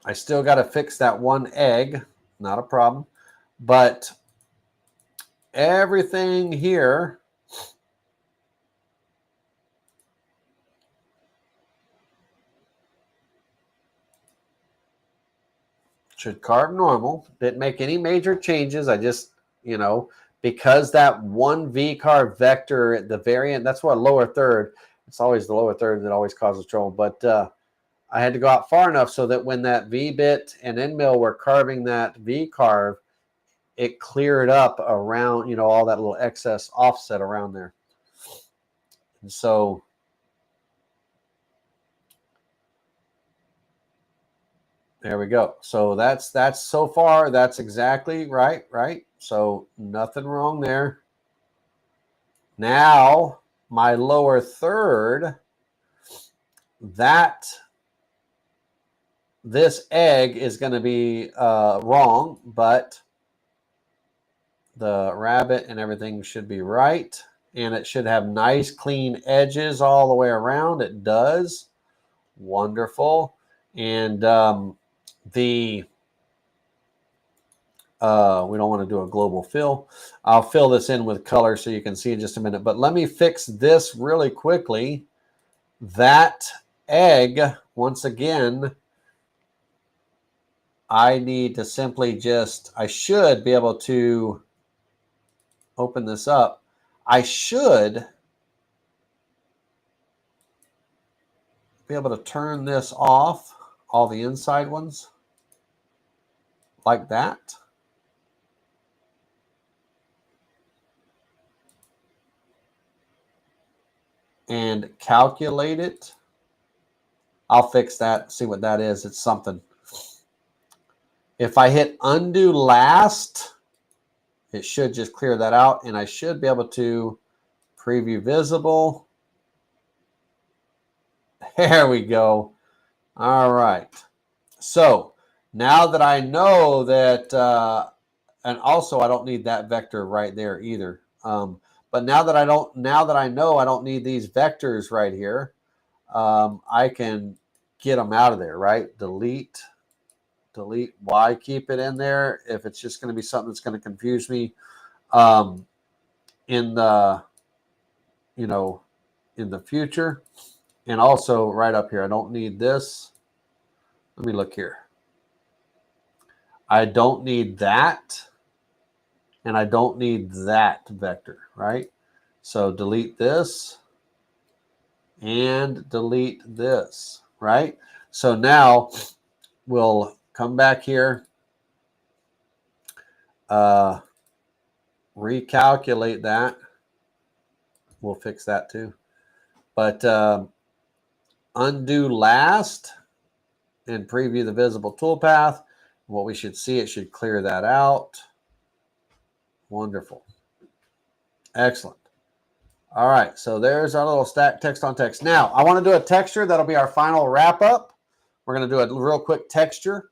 I still got to fix that one egg, not a problem. But everything here should carve normal. Didn't make any major changes. I just, because that one V carve vector at the variant, that's what lower third, it's always the lower third that always causes trouble. But I had to go out far enough so that when that V bit and end mill were carving that V carve, it cleared up around, all that little excess offset around there. And so there we go. So that's so far, that's exactly right? So nothing wrong there. Now, my lower third, that this egg is going to be wrong, but the rabbit and everything should be right. And it should have nice clean edges all the way around. It does. Wonderful. And we don't want to do a global fill. I'll fill this in with color so you can see in just a minute. But let me fix this really quickly. That egg, once again, I need to simply just, I should be able to open this up. I should be able to turn this off, all the inside ones, like that. And calculate it. I'll fix that, see what that is. It's something. If I hit undo last, it should just clear that out, and I should be able to preview visible. There we go. All right. So now that I know that, and also I don't need that vector right there either. But now that I know I don't need these vectors right here, I can get them out of there, right? Delete. Why keep it in there if it's just going to be something that's going to confuse me in the, in the future. And also right up here, I don't need this. Let me look here. I don't need that. And I don't need that vector, right? So delete this and delete this, right? So now we'll come back here, recalculate that. We'll fix that too. But undo last and preview the visible toolpath. What we should see, it should clear that out. Wonderful. Excellent. All right, so there's our little stack text on text. Now, I want to do a texture. That'll be our final wrap up. We're going to do a real quick texture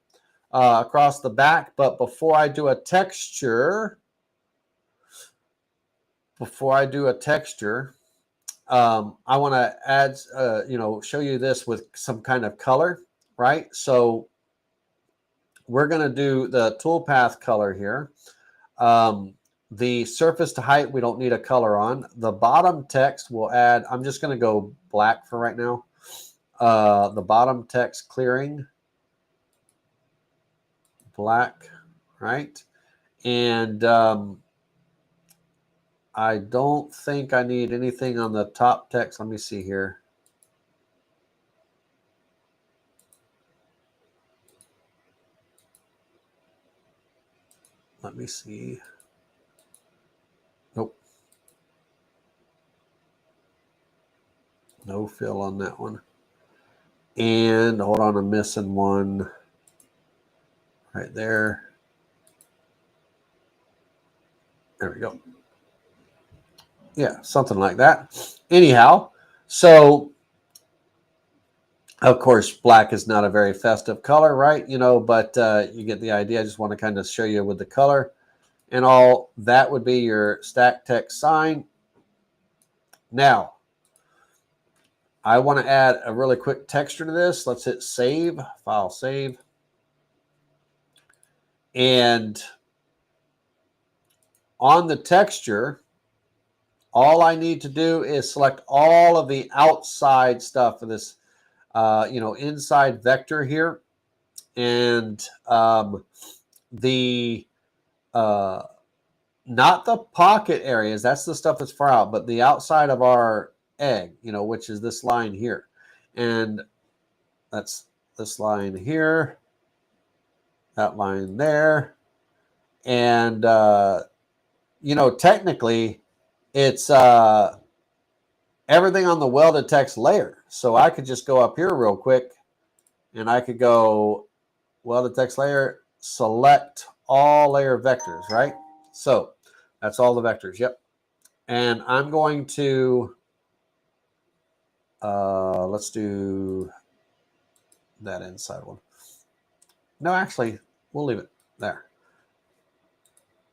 across the back. But before I do a texture, I want to add, show you this with some kind of color, right? So we're going to do the toolpath color here. The surface to height, we don't need a color on. The bottom text we'll add, I'm just going to go black for right now. The bottom text clearing, black, right? And I don't think I need anything on the top text. Let me see here. Let me see. Nope. No fill on that one. And hold on, I'm missing one right there. There we go. Yeah, something like that. Anyhow, so of course, black is not a very festive color, right? But you get the idea. I just want to kind of show you with the color and all. That would be your stack text sign. Now, I want to add a really quick texture to this. Let's hit save, file save. And on the texture, all I need to do is select all of the outside stuff for this, inside vector here. And not the pocket areas, that's the stuff that's far out, but the outside of our egg, which is this line here. And that's this line here, that line there. And, technically it's everything on the welded text layer. So I could just go up here real quick and I could go welded text layer, select all layer vectors, right? So that's all the vectors. Yep. And I'm going to, let's do that inside one. No, actually, we'll leave it there.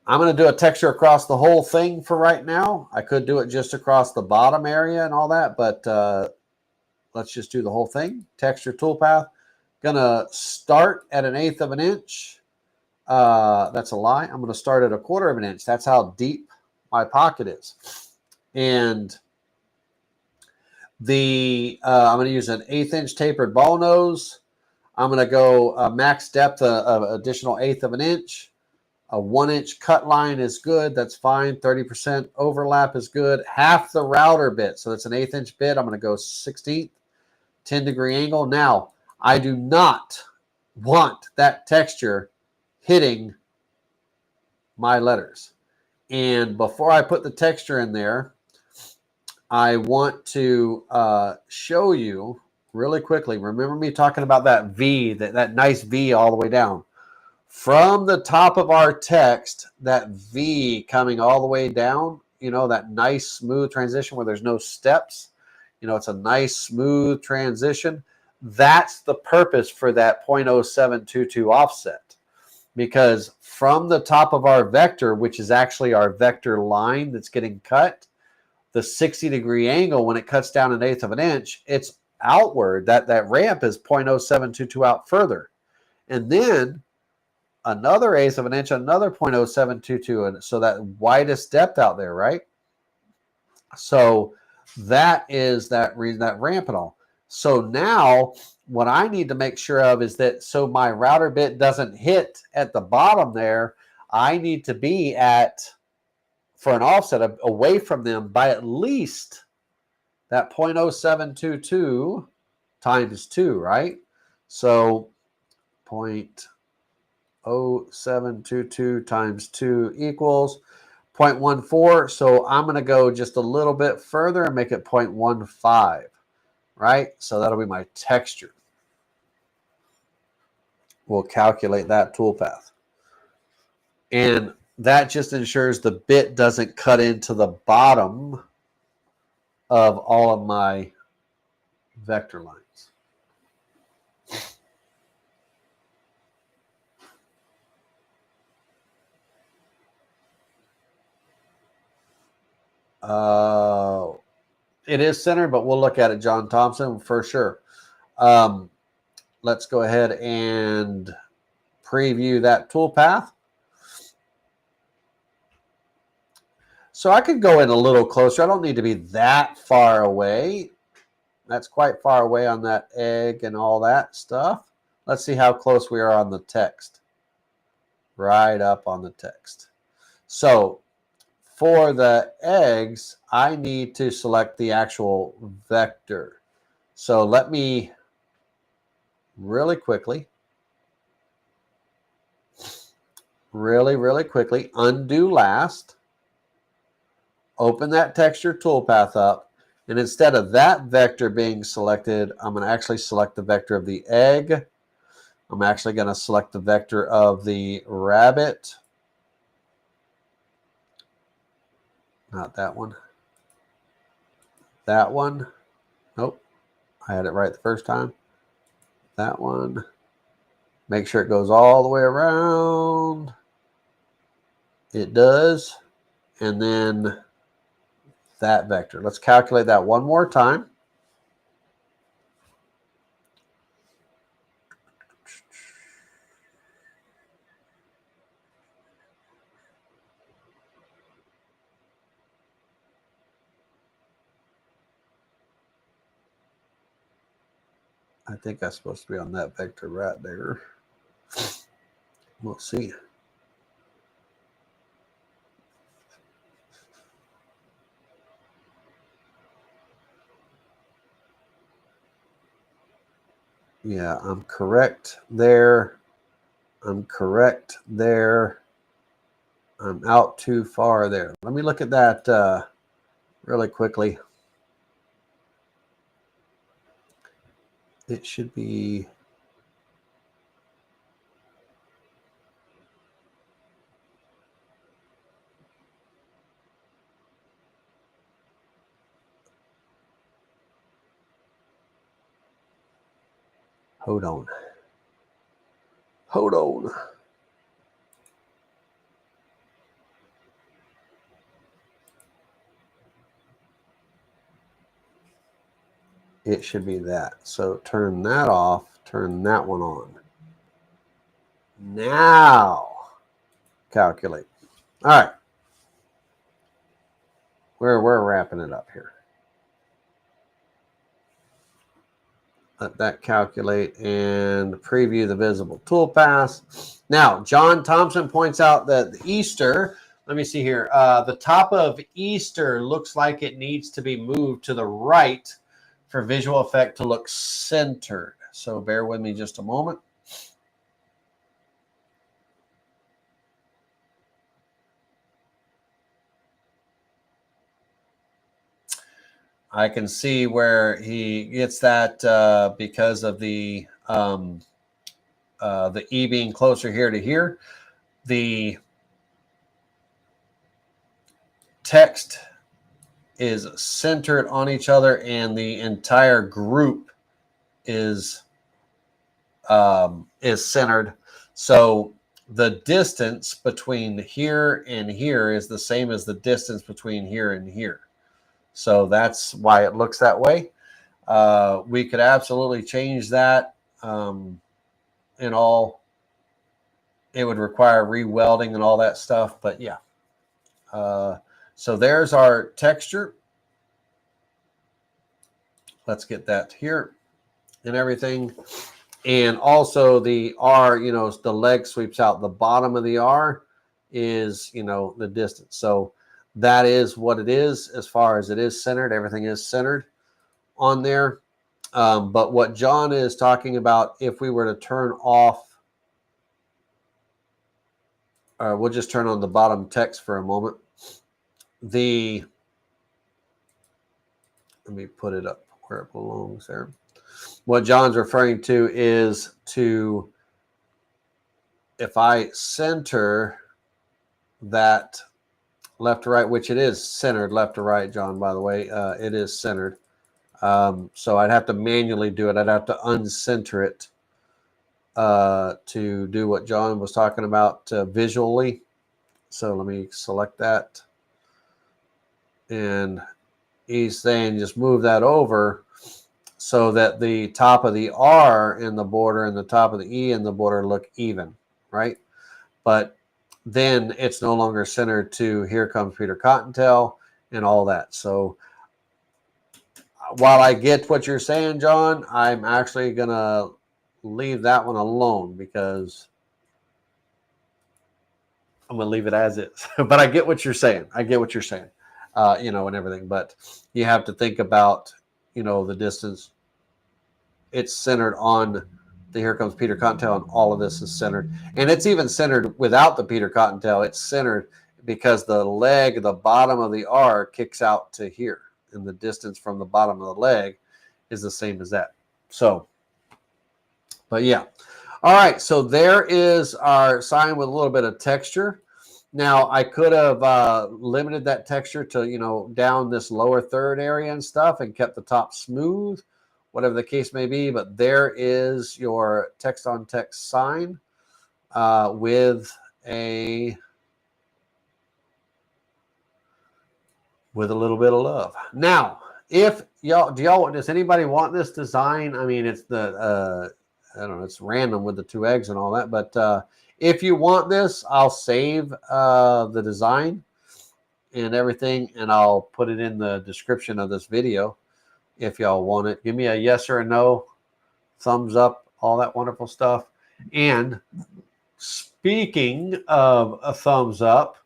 I'm going to do a texture across the whole thing for right now. I could do it just across the bottom area and all that, but let's just do the whole thing. Texture toolpath. Going to start at 1/8 of an inch. That's a lie. I'm going to start at 1/4 of an inch. That's how deep my pocket is. And I'm going to use an 1/8 inch tapered ball nose. I'm going to go max depth of additional 1/8 of an inch. A 1 inch cut line is good. That's fine. 30% overlap is good. Half the router bit. So that's an 1/8 inch bit. I'm going to go 16th, 10-degree angle. Now, I do not want that texture hitting my letters. And before I put the texture in there, I want to show you really quickly. Remember me talking about that V, that nice V all the way down. From the top of our text, that V coming all the way down, that nice smooth transition where there's no steps, it's a nice smooth transition. That's the purpose for that 0.0722 offset, because from the top of our vector, which is actually our vector line that's getting cut, the 60-degree angle, when it cuts down 1/8 of an inch, it's outward. That ramp is 0.0722 out further. And then another 1/8 of an inch, another 0.0722, and so that widest depth out there, right? So that is that ramp and all. So now what I need to make sure of is that so my router bit doesn't hit at the bottom there, I need to be for an offset away from them by at least that 0.0722 times 2, right? So 0.0722 times 2 equals 0.14. So I'm going to go just a little bit further and make it 0.15, right? So that'll be my texture. We'll calculate that toolpath. And that just ensures the bit doesn't cut into the bottom of all of my vector lines. It is centered, but we'll look at it, John Thompson, for sure. Let's go ahead and preview that toolpath. So I could go in a little closer. I don't need to be that far away. That's quite far away on that egg and all that stuff. Let's see how close we are on the text. Right up on the text. So for the eggs, I need to select the actual vector. So let me really quickly undo last, open that texture toolpath up, and instead of that vector being selected, I'm going to actually select the vector of the egg. I'm actually going to select the vector of the rabbit. Not that one. That one. Nope. I had it right the first time. That one. Make sure it goes all the way around. It does. And then that vector. Let's calculate that one more time. I think that's supposed to be on that vector right there. We'll see. Yeah, I'm correct there. I'm correct there. I'm out too far there. Let me look at that really quickly. It should be... Hold on. Hold on. It should be that. So turn that off, turn that one on. Now, calculate. All right. We're wrapping it up here. Let that calculate and preview the visible toolpaths. Now, John Thompson points out that the Easter, let me see here, the top of Easter looks like it needs to be moved to the right for visual effect to look centered. So bear with me just a moment. I can see where he gets that because of the E being closer here to here. The text is centered on each other, and the entire group is centered. So the distance between here and here is the same as the distance between here and here. So that's why it looks that way. We could absolutely change that in all. It would require re-welding and all that stuff, but yeah. So there's our texture. Let's get that here and everything. And also the R, you know, the leg sweeps out. The bottom of the R is, you know, the distance. So that is what it is as far as it is centered. Everything is centered on there. But what John is talking about, if we were to turn off, we'll just turn on the bottom text for a moment. Let me put it up where it belongs there. What John's referring to is if I center that left to right, which it is centered left to right, John, by the way, it is centered. So I'd have to manually do it. I'd have to uncenter it to do what John was talking about visually. So let me select that. And he's saying just move that over so that the top of the R in the border and the top of the E in the border look even, right? But then it's no longer centered to Here Comes Peter Cottontail and all that. So while I get what you're saying, John, I'm actually going to leave that one alone because I'm going to leave it as is. But I get what you're saying. I get what you're saying, you know, and everything. But you have to think about, you know, the distance. It's centered on the Here Comes Peter Cottontail, and all of this is centered. And it's even centered without the Peter Cottontail. It's centered because the leg, the bottom of the R, kicks out to here. And the distance from the bottom of the leg is the same as that. So, but yeah. All right, so there is our sign with a little bit of texture. Now, I could have limited that texture to, you know, down this lower third area and stuff and kept the top smooth, whatever the case may be. But there is your text-on-text sign with a little bit of love. Now, if does anybody want this design? I mean, it's I don't know, it's random with the two eggs and all that, but if you want this, I'll save the design and everything, and I'll put it in the description of this video if y'all want it. Give me a yes or a no, thumbs up, all that wonderful stuff. And speaking of a thumbs up,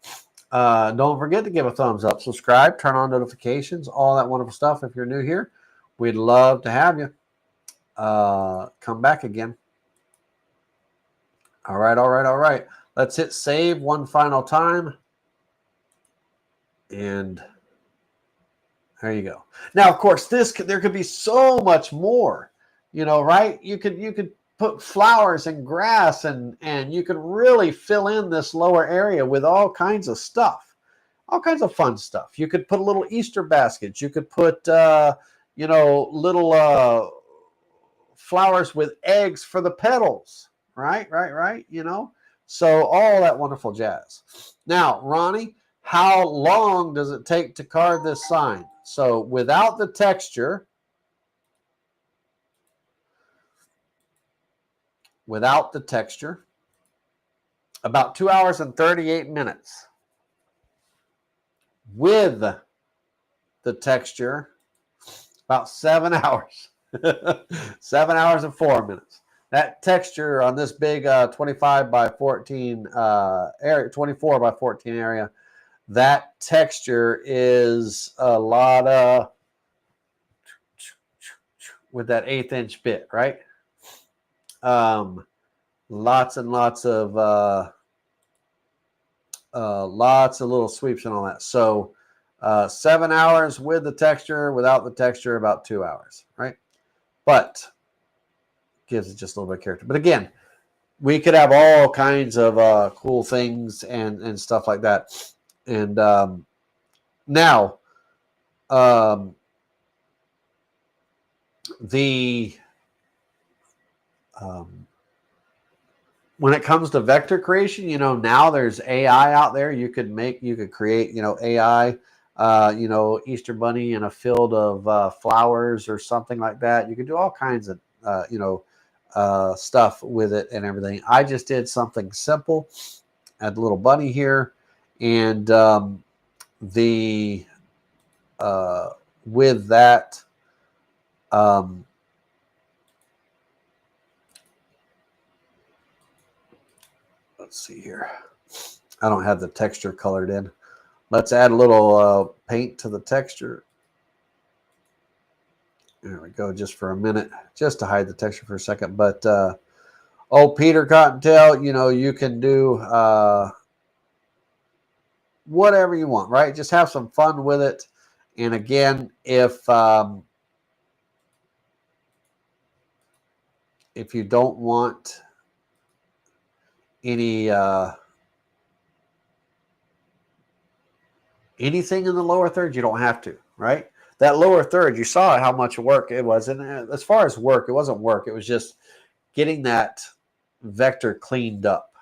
don't forget to give a thumbs up, subscribe, turn on notifications, all that wonderful stuff. If you're new here, we'd love to have you. Come back again. All right. Let's hit save one final time. And there you go. Now, of course, there could be so much more, you know, right? You could put flowers and grass and you could really fill in this lower area with all kinds of stuff, all kinds of fun stuff. You could put a little Easter baskets. You could put, you know, little flowers with eggs for the petals, right. So all that wonderful jazz. Now, Ronnie, how long does it take to carve this sign? So without the texture, about 2 hours and 38 minutes. With the texture, about 7 hours. 7 hours and 4 minutes. That texture on this big 25 by 14 area, 24 by 14 area, that texture is a lot of with that 1/8 inch bit, right? Lots and lots of little sweeps and all that. So 7 hours with the texture, without the texture, about 2 hours, right? But gives it just a little bit of character. But again, we could have all kinds of cool things and stuff like that. And now, when it comes to vector creation, now there's AI out there. You could create, AI, Easter Bunny in a field of flowers or something like that. You could do all kinds of, stuff with it and everything. I just did something simple. Add a little bunny here, and with that, let's see here. I don't have the texture colored in. Let's add a little paint to the texture. There we go, just for a minute, just to hide the texture for a second. But Peter Cottontail, you can do whatever you want, right? Just have some fun with it. And again, if you don't want any anything in the lower third, you don't have to, right? That lower third, you saw how much work it was. And as far as work, it wasn't work. It was just getting that vector cleaned up.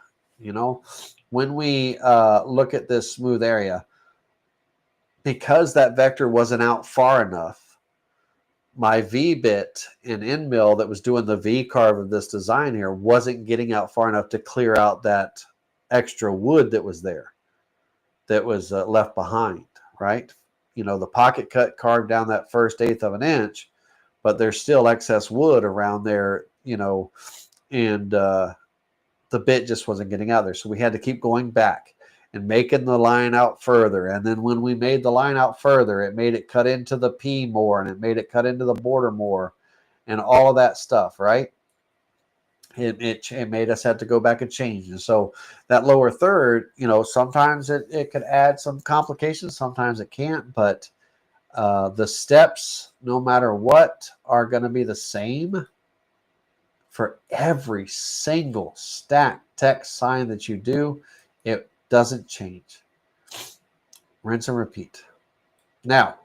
When we look at this smooth area, because that vector wasn't out far enough, my V bit and end mill that was doing the V carve of this design here wasn't getting out far enough to clear out that extra wood that was there, that was left behind, right? The pocket cut carved down that first 1/8 of an inch, but there's still excess wood around there, and the bit just wasn't getting out there. So we had to keep going back and making the line out further. And then when we made the line out further, it made it cut into the P more, and it made it cut into the border more, and all of that stuff, right? It made us have to go back and change. And so that lower third, sometimes it could add some complications, sometimes it can't, but the steps, no matter what, are going to be the same for every single stack text sign that you do. It doesn't change. Rinse and repeat. Now,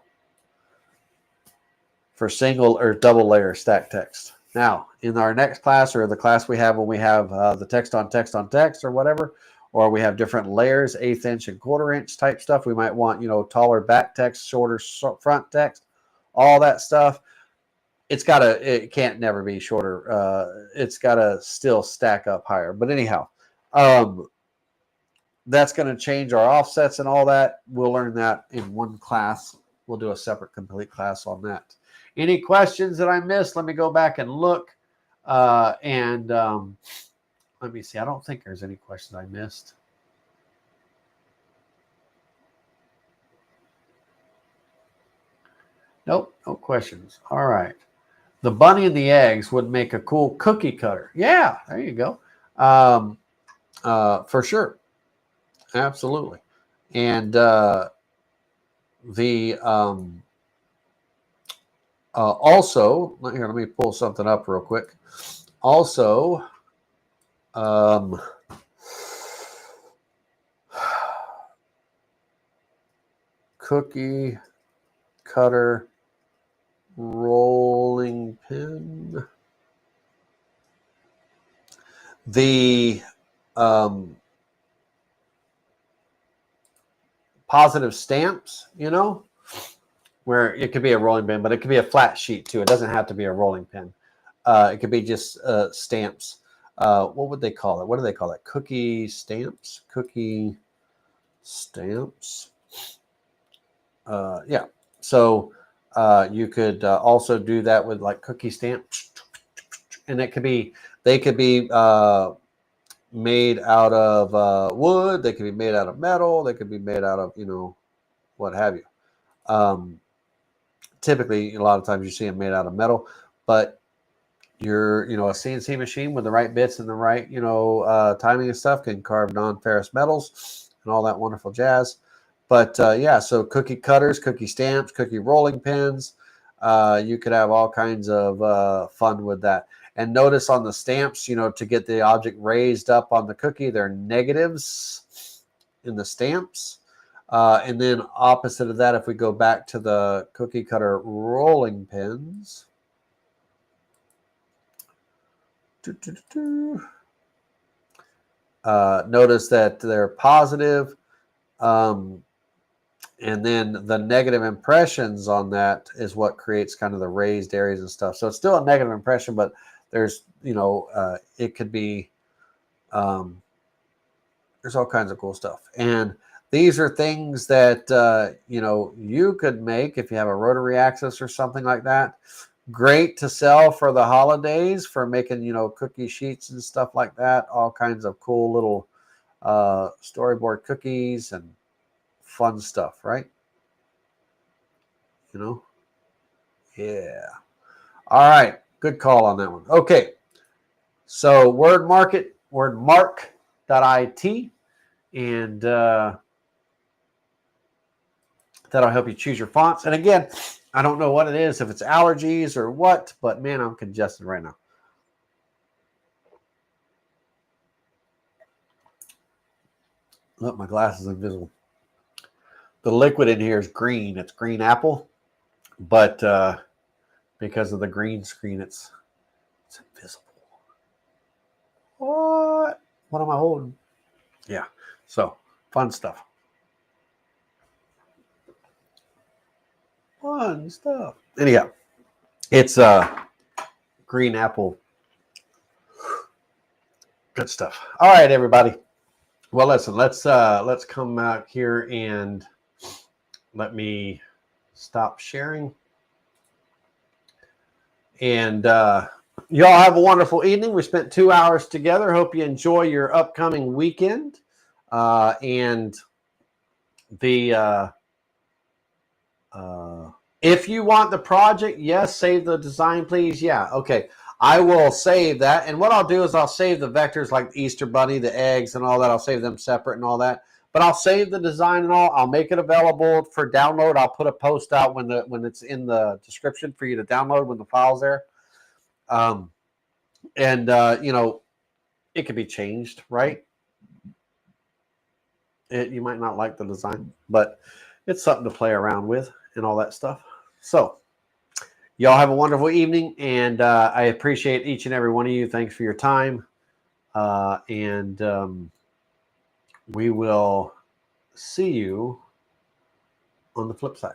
for single or double layer stack text. Now, in our next class, or the class we have when we have the text on text on text or whatever, or we have different layers, 1/8 inch and 1/4 inch type stuff, we might want, taller back text, shorter front text, all that stuff. It can't never be shorter. It's got to still stack up higher. But anyhow, that's going to change our offsets and all that. We'll learn that in one class. We'll do a separate complete class on that. Any questions that I missed? Let me go back and look. Let me see. I don't think there's any questions I missed. Nope, no questions. All right. The bunny and the eggs would make a cool cookie cutter. Yeah, there you go. For sure. Absolutely. And also, here, let me pull something up real quick. Also, cookie cutter rolling pin. the positive stamps, you know, where it could be a rolling pin, but it could be a flat sheet too. It doesn't have to be a rolling pin. It could be just stamps. What would they call it? What do they call it? Cookie stamps? Cookie stamps. Yeah. So you could also do that with like cookie stamps. And it could be, they could be made out of wood. They could be made out of metal. They could be made out of, you know, what have you. Typically, a lot of times you see them made out of metal, but your, you know, a CNC machine with the right bits and the right, you know, timing and stuff can carve non-ferrous metals and all that wonderful jazz. But yeah, so cookie cutters, cookie stamps, cookie rolling pins. You could have all kinds of fun with that. And notice on the stamps, you know, to get the object raised up on the cookie, they're negatives in the stamps. And then opposite of that, if we go back to the cookie cutter rolling pins, notice that they're positive. And then the negative impressions on that is what creates kind of the raised areas and stuff. So it's still a negative impression, but there's, you know, it could be, there's all kinds of cool stuff. And these are things that, you know, you could make if you have a rotary axis or something like that. Great to sell for the holidays for making, you know, cookie sheets and stuff like that. All kinds of cool little storyboard cookies and fun stuff, right? You know? Yeah. All right. Good call on that one. Okay. So wordmark.it, and that'll help you choose your fonts. And again, I don't know what it is, if it's allergies or what, but man, I'm congested right now. Look, my glass is invisible. The liquid in here is green. It's green apple, but because of the green screen, it's invisible. What am I holding? Yeah. So fun stuff. Fun stuff. Anyhow, it's green apple. Good stuff. All right, everybody. Well, listen, let's come out here and let me stop sharing. And y'all have a wonderful evening. We spent 2 hours together. Hope you enjoy your upcoming weekend. And the if you want the project, yes, save the design, please. Yeah, okay. I will save that. And what I'll do is I'll save the vectors like the Easter Bunny, the eggs, and all that. I'll save them separate and all that. But I'll save the design and all. I'll make it available for download. I'll put a post out when it's in the description for you to download when the file's there. And you know, it can be changed, right? You might not like the design, but it's something to play around with and all that stuff. So y'all have a wonderful evening, and I appreciate each and every one of you. Thanks for your time, and we will see you on the flip side.